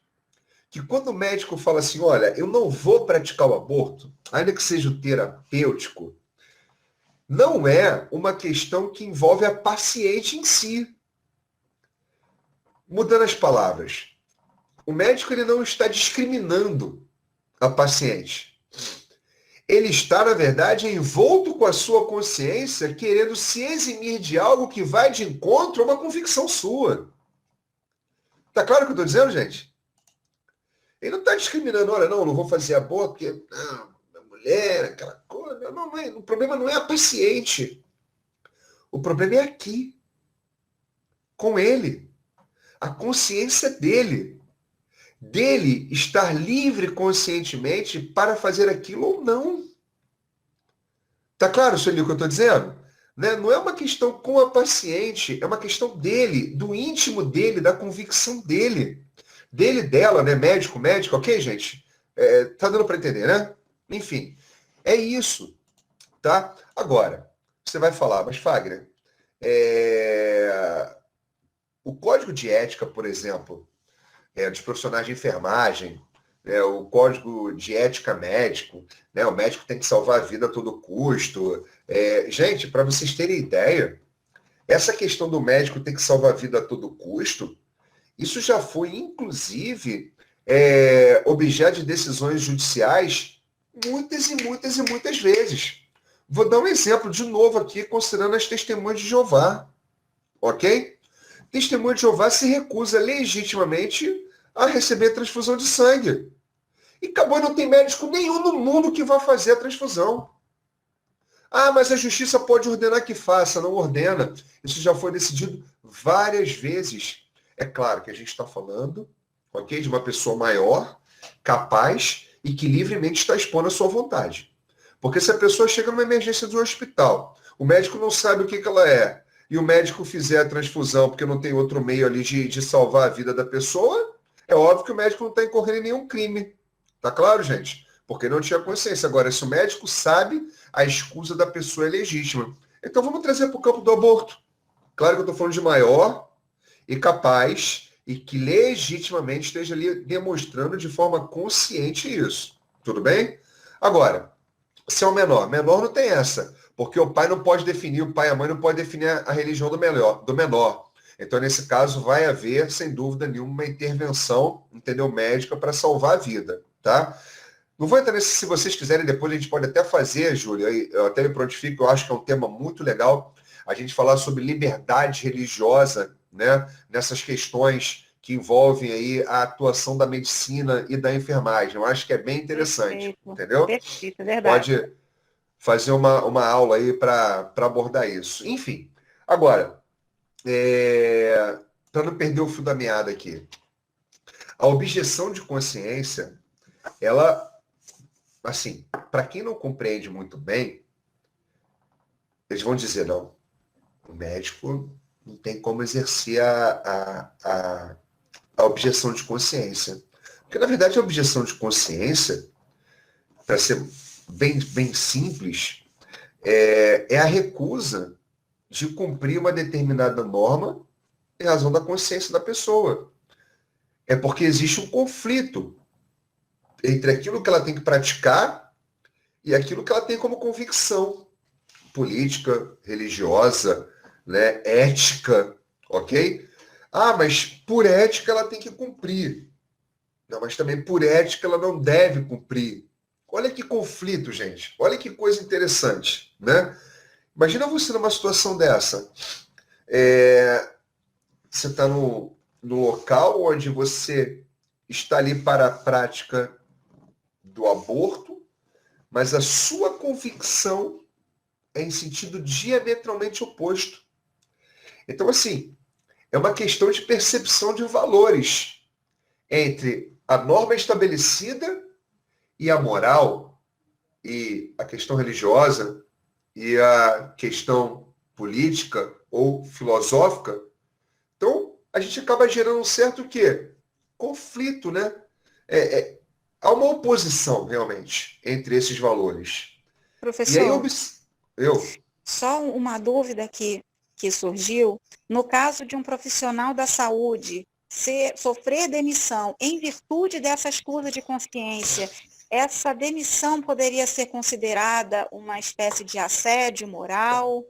Que quando o médico fala assim, olha, eu não vou praticar o aborto, ainda que seja o terapêutico, não é uma questão que envolve a paciente em si. Mudando as palavras, o médico ele não está discriminando a paciente. Ele está, na verdade, envolto com a sua consciência, querendo se eximir de algo que vai de encontro a uma convicção sua. Tá claro o que eu estou dizendo, gente? Ele não está discriminando, olha, não vou fazer aborto porque a mulher, aquela coisa. O problema não é a paciente. O problema é aqui, com ele. A consciência dele. Dele estar livre conscientemente para fazer aquilo ou não. Tá claro, Sueli, o que eu estou dizendo? Né? Não é uma questão com a paciente, é uma questão dele, do íntimo dele, da convicção dele. Dele, dela, né? Médico, ok, gente? Tá dando para entender, né? Enfim, é isso, tá? Agora, você vai falar, mas Fagner, o código de ética, por exemplo, dos profissionais de enfermagem, o código de ética médico, né, o médico tem que salvar a vida a todo custo. Gente, para vocês terem ideia, essa questão do médico ter que salvar a vida a todo custo, isso já foi, inclusive, objeto de decisões judiciais muitas e muitas e muitas vezes. Vou dar um exemplo de novo aqui, considerando as testemunhas de Jeová, ok? Testemunha de Jeová se recusa legitimamente a receber transfusão de sangue. E acabou, não tem médico nenhum no mundo que vá fazer a transfusão. Ah, mas a justiça pode ordenar que faça, não ordena. Isso já foi decidido várias vezes. É claro que a gente está falando, ok, de uma pessoa maior, capaz e que livremente está expondo a sua vontade. Porque se a pessoa chega numa emergência do hospital, o médico não sabe o que ela é, e o médico fizer a transfusão porque não tem outro meio ali de salvar a vida da pessoa, é óbvio que o médico não está incorrendo em nenhum crime. Tá claro, gente? Porque não tinha consciência. Agora, se o médico sabe, a escusa da pessoa é legítima. Então vamos trazer para o campo do aborto. Claro que eu estou falando de maior e capaz e que legitimamente esteja ali demonstrando de forma consciente isso. Tudo bem? Agora, se é o menor, menor não tem essa, porque o pai não pode definir, o pai e a mãe não podem definir a religião do menor. Então, nesse caso, vai haver, sem dúvida nenhuma, uma intervenção, entendeu, médica para salvar a vida, tá? Não vou entrar nesse, se vocês quiserem, depois a gente pode até fazer, Júlio, eu até me prontifico, eu acho que é um tema muito legal, a gente falar sobre liberdade religiosa, né, nessas questões que envolvem aí a atuação da medicina e da enfermagem. Eu acho que é bem interessante, Perfeito, entendeu? perfeito, é verdade. Pode fazer uma aula aí para abordar isso. Enfim, agora, para não perder o fio da meada aqui, a objeção de consciência, ela, assim, para quem não compreende muito bem, eles vão dizer, não, o médico não tem como exercer a objeção de consciência. Porque, na verdade, a objeção de consciência, para ser bem simples, é a recusa de cumprir uma determinada norma em razão da consciência da pessoa. É porque existe um conflito entre aquilo que ela tem que praticar e aquilo que ela tem como convicção política, religiosa, né, ética, ok? Ah, mas por ética ela tem que cumprir. Não, mas também por ética ela não deve cumprir. Olha que conflito, gente. Olha que coisa interessante, né? Imagina você numa situação dessa. Você está no local onde você está ali para a prática do aborto, mas a sua convicção é em sentido diametralmente oposto. Então, assim, é uma questão de percepção de valores entre a norma estabelecida e a moral, e a questão religiosa, e a questão política ou filosófica. Então, a gente acaba gerando um certo quê? Conflito, né? Há uma oposição, realmente, entre esses valores. E aí, Professor, eu só uma dúvida que surgiu. No caso de um profissional da saúde sofrer demissão em virtude dessa escusa de consciência, essa demissão poderia ser considerada uma espécie de assédio moral?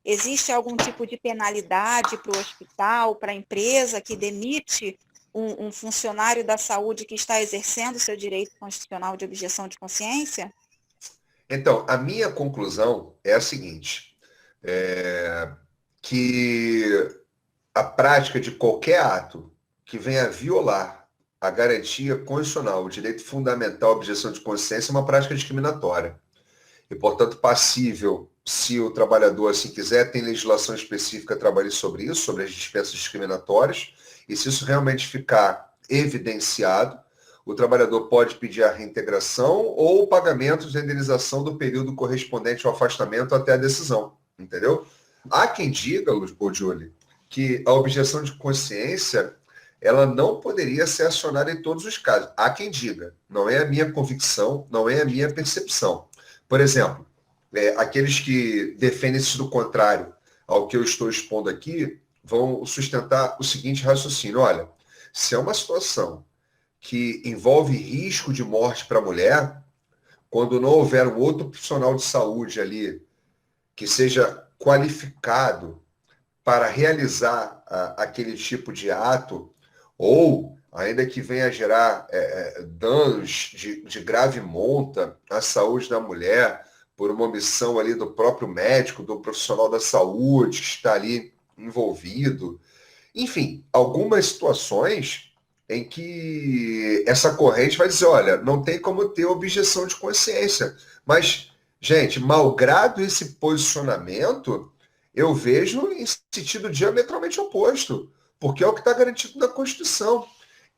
Existe algum tipo de penalidade para o hospital, para a empresa que demite um funcionário da saúde que está exercendo seu direito constitucional de objeção de consciência? Então, a minha conclusão é a seguinte, que a prática de qualquer ato que venha a violar a garantia constitucional, o direito fundamental à objeção de consciência, é uma prática discriminatória. E, portanto, passível, se o trabalhador assim quiser, tem legislação específica trabalhar sobre isso, sobre as dispensas discriminatórias, e se isso realmente ficar evidenciado, o trabalhador pode pedir a reintegração ou o pagamento de indenização do período correspondente ao afastamento até a decisão, entendeu? Há quem diga, ô Julie, que a objeção de consciência ela não poderia ser acionada em todos os casos. Há quem diga, não é a minha convicção, não é a minha percepção. Por exemplo, aqueles que defendem-se do contrário ao que eu estou expondo aqui, vão sustentar o seguinte raciocínio. Olha, se é uma situação que envolve risco de morte para a mulher, quando não houver um outro profissional de saúde ali que seja qualificado para realizar aquele tipo de ato, ou ainda que venha a gerar danos de grave monta à saúde da mulher, por uma omissão ali do próprio médico, do profissional da saúde que está ali envolvido. Enfim, algumas situações em que essa corrente vai dizer, olha, não tem como ter objeção de consciência. Mas, gente, malgrado esse posicionamento, eu vejo em sentido diametralmente oposto, porque é o que está garantido na Constituição.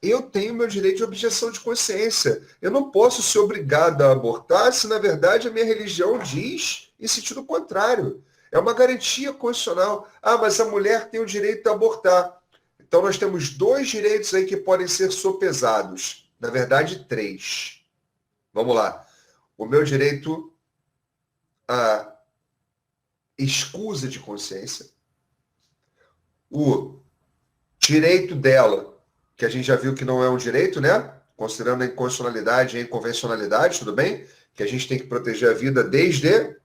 Eu tenho meu direito de objeção de consciência. Eu não posso ser obrigado a abortar se, na verdade, a minha religião diz em sentido contrário. É uma garantia constitucional. Ah, mas a mulher tem o direito a abortar. Então, nós temos dois direitos aí que podem ser sopesados. Na verdade, três. Vamos lá. O meu direito à escusa de consciência. O direito dela, que a gente já viu que não é um direito, né? Considerando a inconstitucionalidade e a inconvencionalidade, tudo bem? Que a gente tem que proteger a vida desde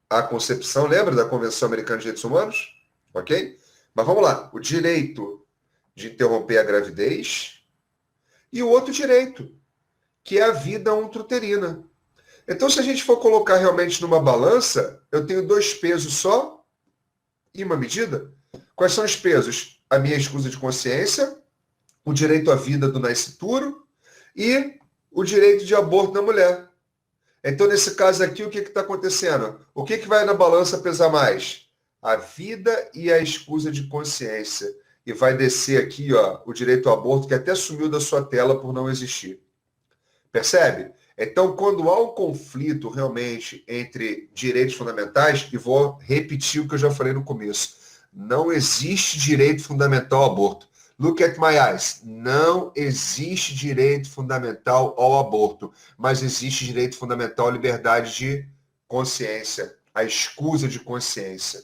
a concepção, lembra da Convenção Americana de Direitos Humanos? Ok? Mas vamos lá. O direito de interromper a gravidez e o outro direito, que é a vida intrauterina. Então, se a gente for colocar realmente numa balança, eu tenho dois pesos só e uma medida. Quais são os pesos? A minha escusa de consciência, o direito à vida do nascituro e o direito de aborto da mulher. Então, nesse caso aqui, o que está acontecendo? O que vai na balança pesar mais? A vida e a escusa de consciência. E vai descer aqui o direito ao aborto, que até sumiu da sua tela por não existir. Percebe? Então, quando há um conflito realmente entre direitos fundamentais, e vou repetir o que eu já falei no começo, não existe direito fundamental ao aborto. Look at my eyes. Não existe direito fundamental ao aborto, mas existe direito fundamental à liberdade de consciência, à escusa de consciência.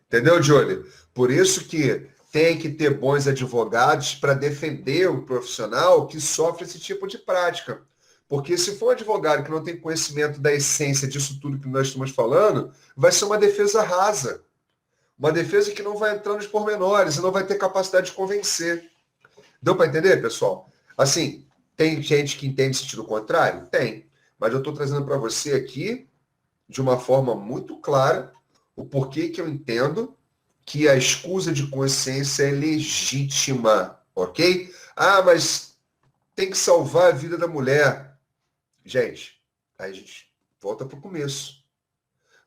Entendeu, Jolie? Por isso que tem que ter bons advogados para defender o profissional que sofre esse tipo de prática. Porque se for um advogado que não tem conhecimento da essência disso tudo que nós estamos falando, vai ser uma defesa rasa. Uma defesa que não vai entrar nos pormenores e não vai ter capacidade de convencer. Deu para entender, pessoal? Assim, tem gente que entende sentido contrário? Tem. Mas eu estou trazendo para você aqui, de uma forma muito clara, o porquê que eu entendo que a escusa de consciência é legítima, ok? Ah, mas tem que salvar a vida da mulher. Gente, aí a gente Volta para o começo.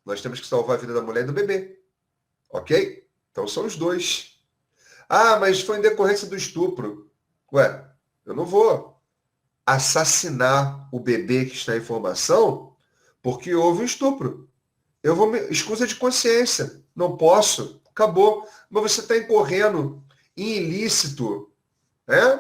Nós temos que salvar a vida da mulher e do bebê. Ok? Então são os dois. Ah, mas foi em decorrência do estupro. Ué, eu não vou assassinar o bebê que está em formação porque houve um estupro. Eu vou me... Escusa de consciência. Não posso. Acabou. Mas você está incorrendo em ilícito.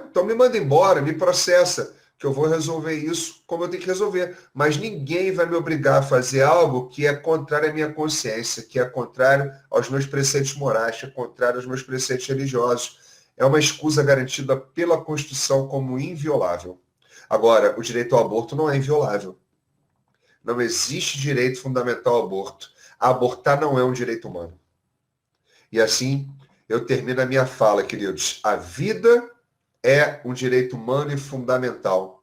Então me manda embora, me processa, que eu vou resolver isso como eu tenho que resolver. Mas ninguém vai me obrigar a fazer algo que é contrário à minha consciência, que é contrário aos meus preceitos morais, que é contrário aos meus preceitos religiosos. É uma escusa garantida pela Constituição como inviolável. Agora, o direito ao aborto não é inviolável. Não existe direito fundamental ao aborto. Abortar não é um direito humano. E assim, eu termino a minha fala, queridos. A vida é um direito humano e fundamental.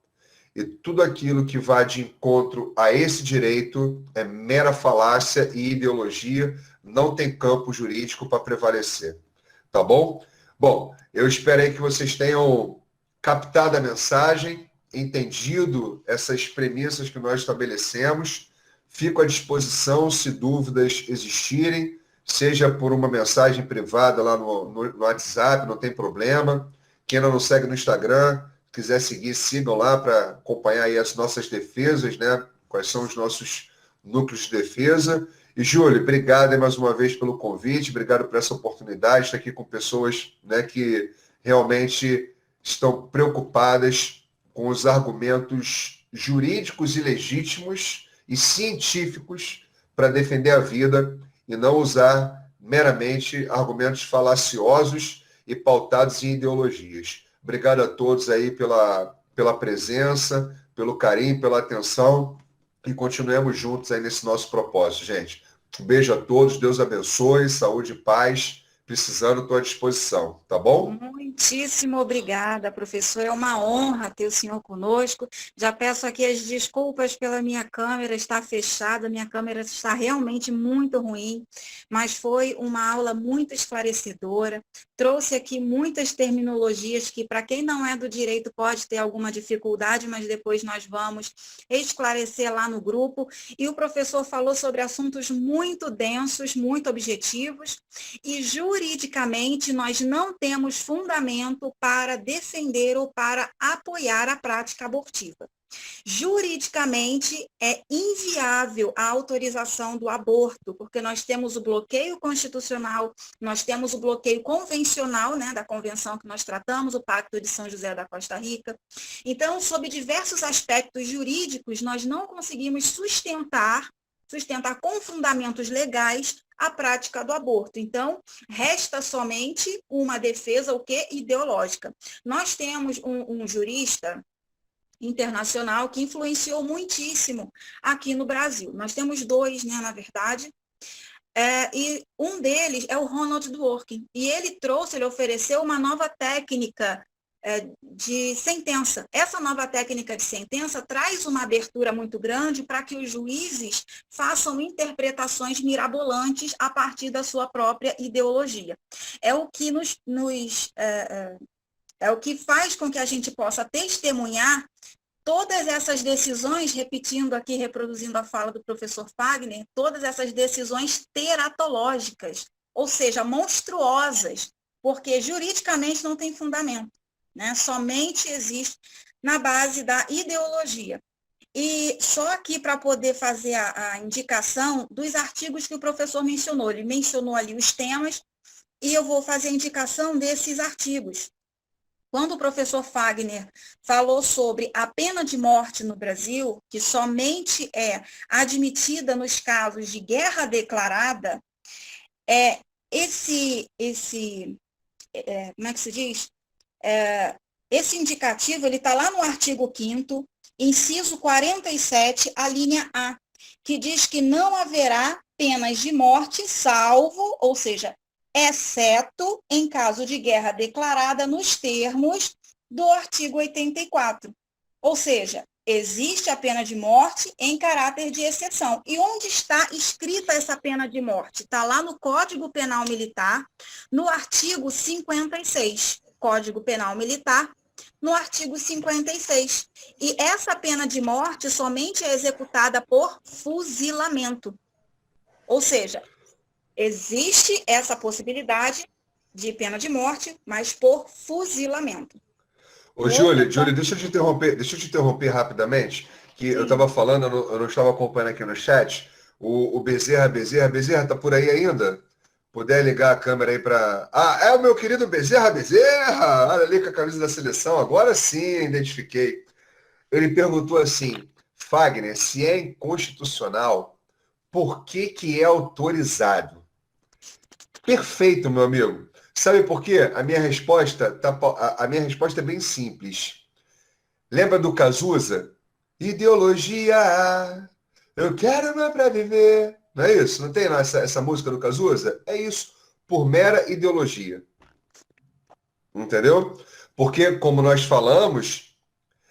E tudo aquilo que vai de encontro a esse direito é mera falácia e ideologia, não tem campo jurídico para prevalecer. Tá bom? Bom, eu espero aí que vocês tenham captado a mensagem, entendido essas premissas que nós estabelecemos. Fico à disposição se dúvidas existirem, seja por uma mensagem privada lá no WhatsApp, não tem problema. Quem ainda não segue no Instagram, quiser seguir, sigam lá para acompanhar aí as nossas defesas, né? Quais são os nossos núcleos de defesa. E, Júlio, obrigado mais uma vez pelo convite, obrigado por essa oportunidade de estar aqui com pessoas, né, que realmente estão preocupadas com os argumentos jurídicos e legítimos e científicos para defender a vida e não usar meramente argumentos falaciosos e pautados em ideologias. Obrigado a todos aí pela presença, pelo carinho, pela atenção e continuemos juntos aí nesse nosso propósito, gente. Um beijo a todos, Deus abençoe, saúde e paz. Precisando, estou à disposição, tá bom? Muitíssimo obrigada, professor. É uma honra ter o senhor conosco. Já peço aqui as desculpas pela minha câmera estar fechada, minha câmera está realmente muito ruim, mas foi uma aula muito esclarecedora. Trouxe aqui muitas terminologias que, para quem não é do direito, pode ter alguma dificuldade, mas depois nós vamos esclarecer lá no grupo. E o professor falou sobre assuntos muito densos, muito objetivos, e juridicamente nós não temos fundamento para defender ou para apoiar a prática abortiva. Juridicamente é inviável a autorização do aborto, porque nós temos o bloqueio constitucional, nós temos o bloqueio convencional, né, da convenção que nós tratamos, o Pacto de São José da Costa Rica. Então, sob diversos aspectos jurídicos, nós não conseguimos sustentar com fundamentos legais a prática do aborto. Então, resta somente uma defesa, o quê? Ideológica. Nós temos um jurista internacional que influenciou muitíssimo aqui no Brasil. Nós temos dois, né, na verdade, e um deles é o Ronald Dworkin, e ele ofereceu uma nova técnica de sentença. Essa nova técnica de sentença traz uma abertura muito grande para que os juízes façam interpretações mirabolantes a partir da sua própria ideologia. É o que é o que faz com que a gente possa testemunhar todas essas decisões, repetindo aqui, reproduzindo a fala do professor Fagner, todas essas decisões teratológicas, ou seja, monstruosas, porque juridicamente não tem fundamento, né? Somente existe na base da ideologia. E só aqui para poder fazer a indicação dos artigos que o professor mencionou. Ele mencionou ali os temas e eu vou fazer a indicação desses artigos. Quando o professor Fagner falou sobre a pena de morte no Brasil, que somente é admitida nos casos de guerra declarada, como é que se diz? Esse indicativo, ele está lá no artigo 5º, inciso 47, a linha A, que diz que não haverá penas de morte, salvo, ou seja, exceto em caso de guerra declarada nos termos do artigo 84. Ou seja, existe a pena de morte em caráter de exceção. E onde está escrita essa pena de morte? Está lá no Código Penal Militar, no artigo 56. Código Penal Militar, no artigo 56. E essa pena de morte somente é executada por fuzilamento. Ou seja, existe essa possibilidade de pena de morte, mas por fuzilamento. Ô, Júlia, deixa eu te interromper rapidamente, que eu Sim. estava falando, eu não estava acompanhando aqui no chat, o Bezerra, tá por aí ainda? Puder ligar a câmera aí para... Ah, é o meu querido Bezerra, olha ali com a camisa da seleção, agora sim, identifiquei. Ele perguntou assim, Fagner, se é inconstitucional, por que que é autorizado? Perfeito, meu amigo. Sabe por quê? A minha resposta é bem simples. Lembra do Cazuza? Ideologia, eu quero uma pra viver. Não é isso? Não tem lá essa música do Cazuza? É isso, por mera ideologia. Entendeu? Porque, como nós falamos,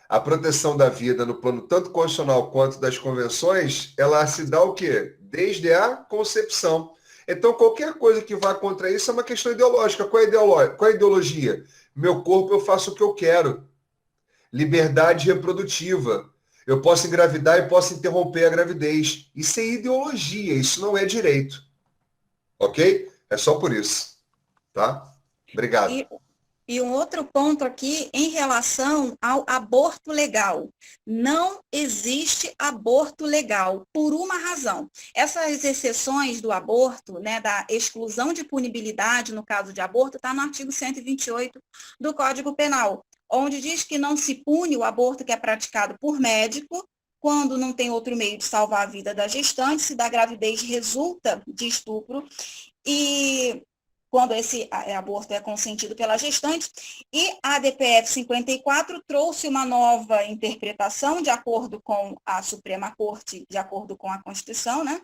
a proteção da vida no plano tanto constitucional quanto das convenções, ela se dá o quê? Desde a concepção. Então, qualquer coisa que vá contra isso é uma questão ideológica. Qual é a ideologia? Meu corpo, eu faço o que eu quero. Liberdade reprodutiva. Eu posso engravidar e posso interromper a gravidez. Isso é ideologia, isso não é direito. Ok? É só por isso. Tá? Obrigado. E um outro ponto aqui em relação ao aborto legal. Não existe aborto legal por uma razão. Essas exceções do aborto, né, da exclusão de punibilidade no caso de aborto, está no artigo 128 do Código Penal, onde diz que não se pune o aborto que é praticado por médico, quando não tem outro meio de salvar a vida da gestante, se da gravidez resulta de estupro, e quando esse aborto é consentido pela gestante, e a DPF 54 trouxe uma nova interpretação, de acordo com a Suprema Corte, de acordo com a Constituição, né?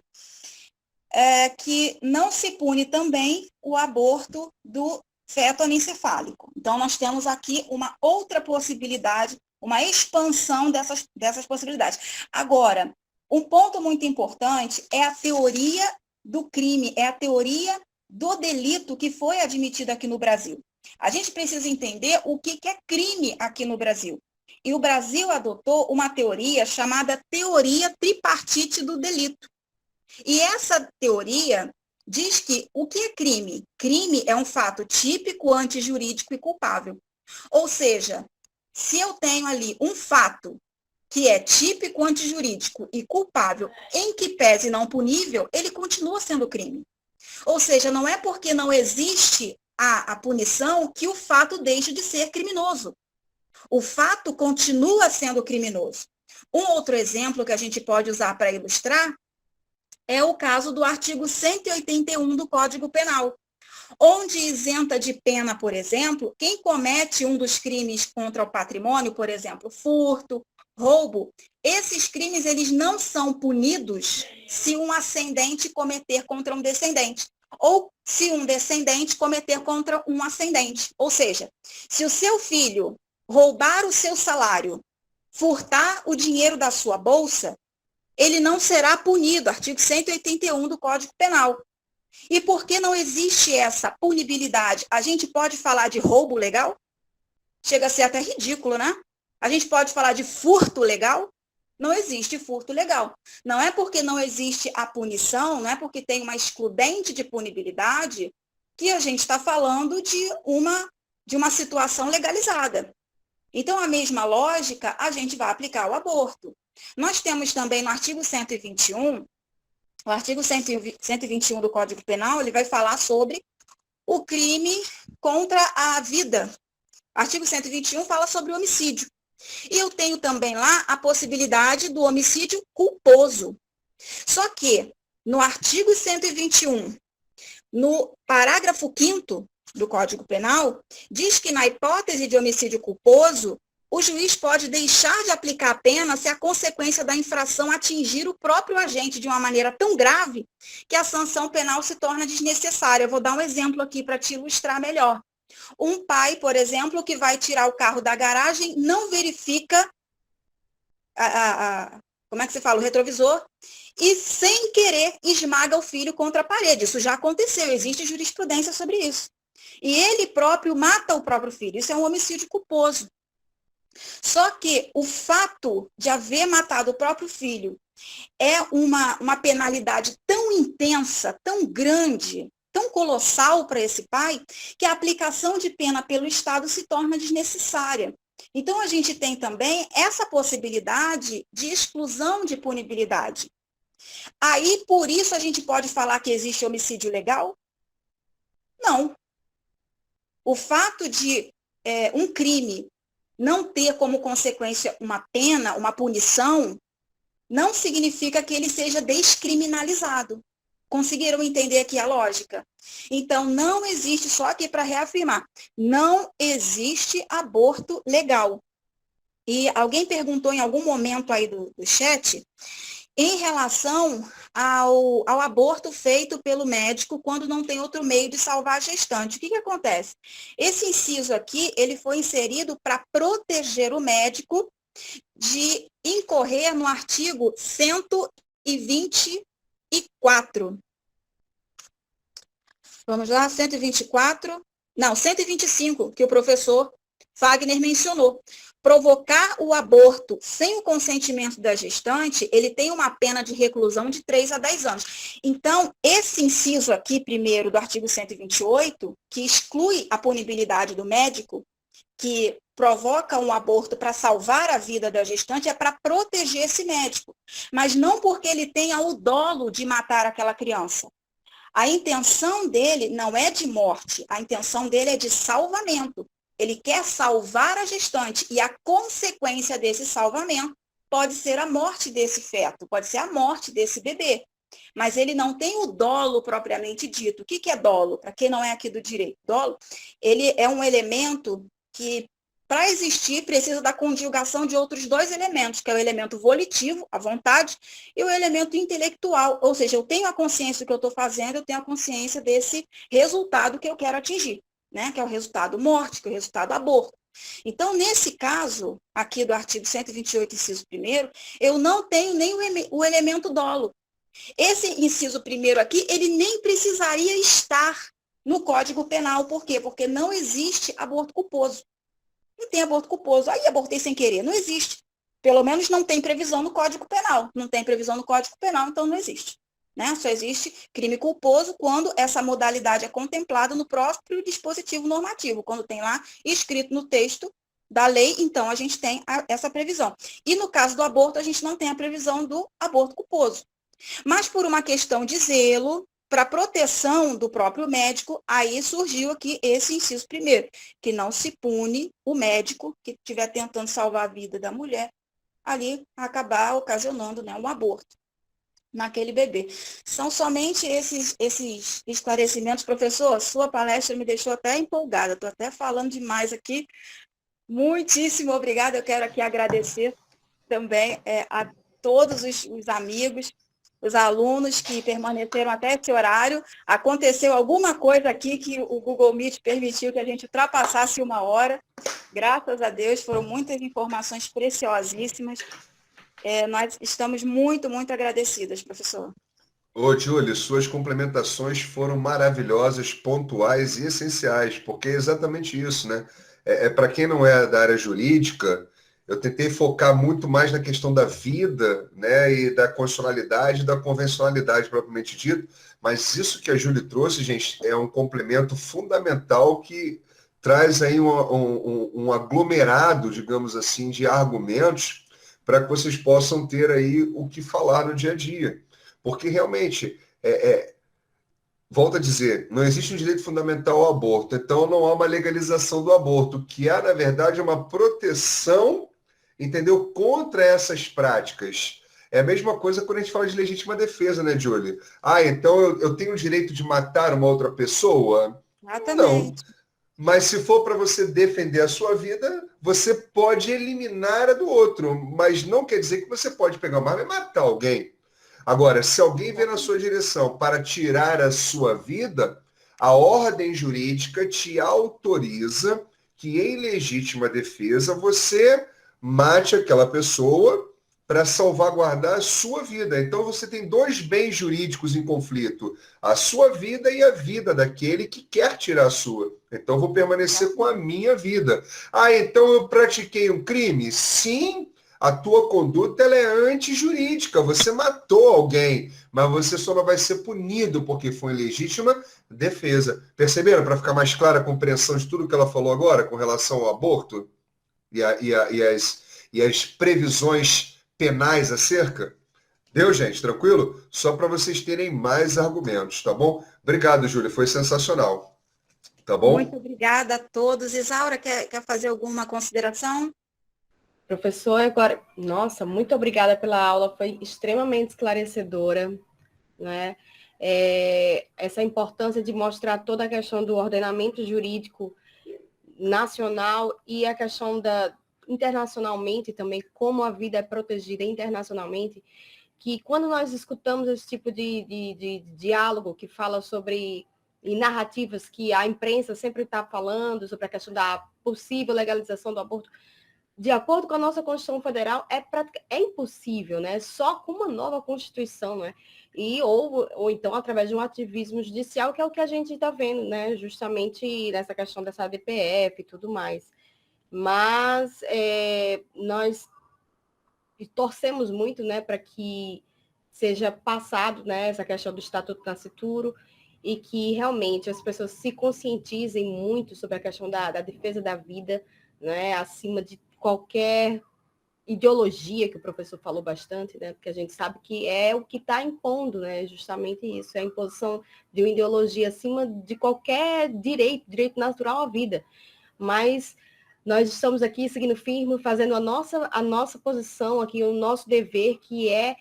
Que não se pune também o aborto do feto anencefálico. Então, nós temos aqui uma outra possibilidade, uma expansão dessas possibilidades. Agora, um ponto muito importante é a teoria do crime, é a teoria do delito que foi admitido aqui no Brasil. A gente precisa entender o que é crime aqui no Brasil. E o Brasil adotou uma teoria chamada teoria tripartite do delito. E essa teoria diz que o que é crime? Crime é um fato típico, antijurídico e culpável. Ou seja, se eu tenho ali um fato que é típico, antijurídico e culpável, em que pese não punível, ele continua sendo crime. Ou seja, não é porque não existe a punição que o fato deixe de ser criminoso. O fato continua sendo criminoso. Um outro exemplo que a gente pode usar para ilustrar é o caso do artigo 181 do Código Penal, onde isenta de pena, por exemplo, quem comete um dos crimes contra o patrimônio, por exemplo, furto, roubo. Esses crimes eles não são punidos se um ascendente cometer contra um descendente, ou se um descendente cometer contra um ascendente. Ou seja, se o seu filho roubar o seu salário, furtar o dinheiro da sua bolsa, ele não será punido, artigo 181 do Código Penal. E por que não existe essa punibilidade? A gente pode falar de roubo legal? Chega a ser até ridículo, né? A gente pode falar de furto legal? Não existe furto legal. Não é porque não existe a punição, não é porque tem uma excludente de punibilidade que a gente está falando de uma situação legalizada. Então, a mesma lógica, a gente vai aplicar ao aborto. Nós temos também no artigo 121, o artigo 121 do Código Penal, ele vai falar sobre o crime contra a vida. O artigo 121 fala sobre o homicídio. E eu tenho também lá a possibilidade do homicídio culposo. Só que, no artigo 121, no parágrafo 5º do Código Penal, diz que na hipótese de homicídio culposo, o juiz pode deixar de aplicar a pena se a consequência da infração atingir o próprio agente de uma maneira tão grave que a sanção penal se torna desnecessária. Eu vou dar um exemplo aqui para te ilustrar melhor. Um pai, por exemplo, que vai tirar o carro da garagem, não verifica como é que se fala? O retrovisor, e sem querer esmaga o filho contra a parede. Isso já aconteceu, existe jurisprudência sobre isso. E ele próprio mata o próprio filho. Isso é um homicídio culposo. Só que o fato de haver matado o próprio filho é uma penalidade tão intensa, tão grande, tão colossal para esse pai, que a aplicação de pena pelo Estado se torna desnecessária. Então, a gente tem também essa possibilidade de exclusão de punibilidade. Aí, por isso, a gente pode falar que existe homicídio legal? Não. O fato de um crime não ter como consequência uma pena, uma punição, não significa que ele seja descriminalizado. Conseguiram entender aqui a lógica? Então, não existe, só aqui para reafirmar, não existe aborto legal. E alguém perguntou em algum momento aí do chat, em relação ao aborto feito pelo médico quando não tem outro meio de salvar a gestante. O que acontece? Esse inciso aqui, ele foi inserido para proteger o médico de incorrer no artigo 124. Vamos lá, 124. Não, 125, que o professor Fagner mencionou. Provocar o aborto sem o consentimento da gestante, ele tem uma pena de reclusão de 3 a 10 anos. Então, esse inciso aqui, primeiro, do artigo 128, que exclui a punibilidade do médico, que provoca um aborto para salvar a vida da gestante, é para proteger esse médico. Mas não porque ele tenha o dolo de matar aquela criança. A intenção dele não é de morte, a intenção dele é de salvamento. Ele quer salvar a gestante e a consequência desse salvamento pode ser a morte desse feto, pode ser a morte desse bebê. Mas ele não tem o dolo propriamente dito. O que é dolo? Para quem não é aqui do direito, dolo, ele é um elemento que, para existir, precisa da conjugação de outros 2 elementos, que é o elemento volitivo, a vontade, e o elemento intelectual. Ou seja, eu tenho a consciência do que eu estou fazendo, eu tenho a consciência desse resultado que eu quero atingir, né? Que é o resultado morte, que é o resultado aborto. Então, nesse caso, aqui do artigo 128, inciso 1º, eu não tenho nem o elemento dolo. Esse inciso 1º aqui, ele nem precisaria estar no Código Penal. Por quê? Porque não existe aborto culposo. Não tem aborto culposo. Aí abortei sem querer. Não existe. Pelo menos não tem previsão no Código Penal. Não tem previsão no Código Penal, então não existe. Né? Só existe crime culposo quando essa modalidade é contemplada no próprio dispositivo normativo. Quando tem lá escrito no texto da lei, então a gente tem essa previsão. E no caso do aborto, a gente não tem a previsão do aborto culposo. Mas por uma questão de zelo, para proteção do próprio médico, aí surgiu aqui esse inciso 1º, que não se pune o médico que estiver tentando salvar a vida da mulher, ali acabar ocasionando, né, um aborto naquele bebê. São somente esses esclarecimentos. Professor, sua palestra me deixou até empolgada, estou até falando demais aqui. Muitíssimo obrigada, eu quero aqui agradecer também a todos os amigos, os alunos que permaneceram até esse horário. Aconteceu alguma coisa aqui que o Google Meet permitiu que a gente ultrapassasse 1 hora. Graças a Deus, foram muitas informações preciosíssimas. Nós estamos muito, muito agradecidas, professor. Ô, Júlio, suas complementações foram maravilhosas, pontuais e essenciais, porque é exatamente isso, né? Para quem não é da área jurídica, eu tentei focar muito mais na questão da vida, né, e da constitucionalidade e da convencionalidade propriamente dito, mas isso que a Júlia trouxe, gente, é um complemento fundamental que traz aí um aglomerado, digamos assim, de argumentos para que vocês possam ter aí o que falar no dia a dia. Porque realmente, volto a dizer, não existe um direito fundamental ao aborto, então não há uma legalização do aborto, que há, na verdade, uma proteção, entendeu, contra essas práticas. É a mesma coisa quando a gente fala de legítima defesa, né, Julie? Então eu tenho o direito de matar uma outra pessoa? Exatamente. Não. Mas se for para você defender a sua vida, você pode eliminar a do outro, mas não quer dizer que você pode pegar uma arma e matar alguém. Agora, se alguém vem na sua direção para tirar a sua vida, a ordem jurídica te autoriza que, em legítima defesa, você mate aquela pessoa para salvaguardar a sua vida. Então você tem dois bens jurídicos em conflito, a sua vida e a vida daquele que quer tirar a sua. Então eu vou permanecer com a minha vida. Ah, então eu pratiquei um crime? Sim, a tua conduta ela é antijurídica, você matou alguém, mas você só não vai ser punido porque foi em legítima defesa. Perceberam? Para ficar mais clara a compreensão de tudo que ela falou agora com relação ao aborto e as previsões penais acerca? Deu, gente? Tranquilo? Só para vocês terem mais argumentos, tá bom? Obrigado, Júlia. Foi sensacional. Tá Muito bom? obrigada a todos. Isaura, quer fazer alguma consideração? Professor, agora, nossa, muito obrigada pela aula, foi extremamente esclarecedora, né? Essa importância de mostrar toda a questão do ordenamento jurídico nacional e a questão internacionalmente também, como a vida é protegida internacionalmente, que quando nós escutamos esse tipo de diálogo que fala sobre e narrativas que a imprensa sempre está falando sobre a questão da possível legalização do aborto, de acordo com a nossa Constituição Federal, é impossível, né? Só com uma nova Constituição, né? Ou então através de um ativismo judicial, que é o que a gente está vendo, né? Justamente nessa questão dessa DPF e tudo mais. Mas nós torcemos muito, né, para que seja passado, né, essa questão do Estatuto Nascituro e que realmente as pessoas se conscientizem muito sobre a questão da defesa da vida, né, acima de qualquer ideologia, que o professor falou bastante, né, porque a gente sabe que é o que está impondo, né, justamente isso, é a imposição de uma ideologia acima de qualquer direito natural à vida. Mas nós estamos aqui seguindo firme, fazendo a nossa posição aqui, o nosso dever, que é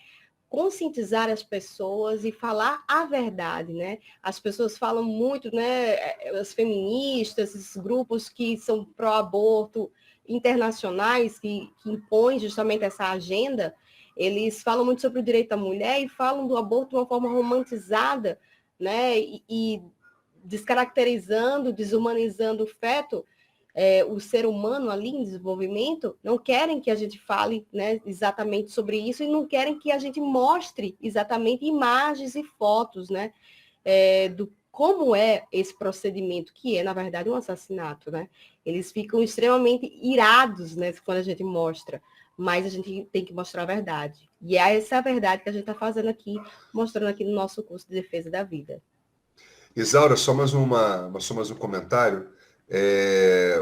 conscientizar as pessoas e falar a verdade, né? As pessoas falam muito, né? As feministas, esses grupos que são pró-aborto internacionais, que impõem justamente essa agenda, eles falam muito sobre o direito da mulher e falam do aborto de uma forma romantizada, né? E descaracterizando, desumanizando o feto, o ser humano ali em desenvolvimento, não querem que a gente fale, né, exatamente sobre isso e não querem que a gente mostre exatamente imagens e fotos, né, do como é esse procedimento, que é, na verdade, um assassinato, né? Eles ficam extremamente irados, né, quando a gente mostra, mas a gente tem que mostrar a verdade. E é essa a verdade que a gente está fazendo aqui, mostrando aqui no nosso curso de defesa da vida. Isaura, só mais um comentário.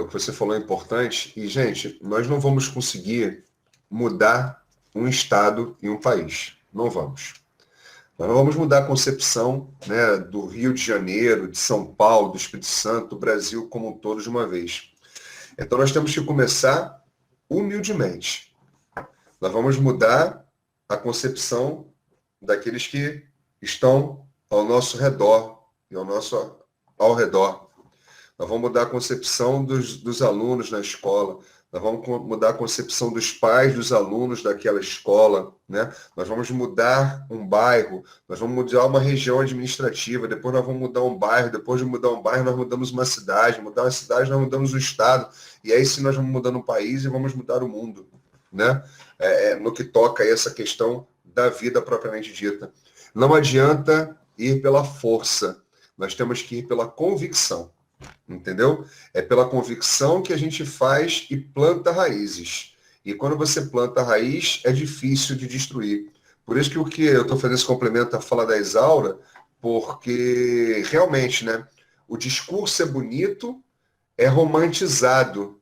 O que você falou é importante. E, gente, nós não vamos conseguir mudar um estado e um país. Não vamos. Nós não vamos mudar a concepção, né, do Rio de Janeiro, de São Paulo, do Espírito Santo, do Brasil como um todo de uma vez. Então nós temos que começar humildemente. Nós vamos mudar a concepção daqueles que estão ao nosso redor e ao redor. Nós vamos mudar a concepção dos alunos na escola. Nós vamos mudar a concepção dos pais dos alunos daquela escola, né? Nós vamos mudar um bairro, nós vamos mudar uma região administrativa, depois nós vamos mudar um bairro, depois de mudar um bairro nós mudamos uma cidade, mudar uma cidade nós mudamos um estado, e aí sim nós vamos mudando um país e vamos mudar o mundo, né? No que toca a essa questão da vida propriamente dita. Não adianta ir pela força, nós temos que ir pela convicção. Entendeu? É pela convicção que a gente faz e planta raízes. E quando você planta raiz, é difícil de destruir. Por isso que o que eu estou fazendo esse complemento à fala da Isaura, porque realmente, né, o discurso é bonito, é romantizado.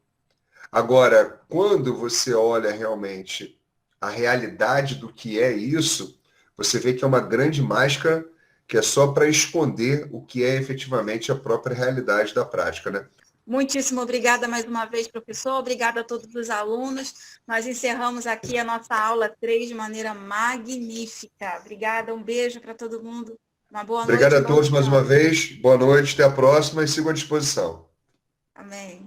Agora, quando você olha realmente a realidade do que é isso, você vê que é uma grande máscara que é só para esconder o que é efetivamente a própria realidade da prática, né? Muitíssimo obrigada mais uma vez, professor. Obrigada a todos os alunos. Nós encerramos aqui a nossa aula 3 de maneira magnífica. Obrigada, um beijo para todo mundo. Uma boa noite. Obrigado a todos mais uma vez. Boa noite, até a próxima e sigo à disposição. Amém.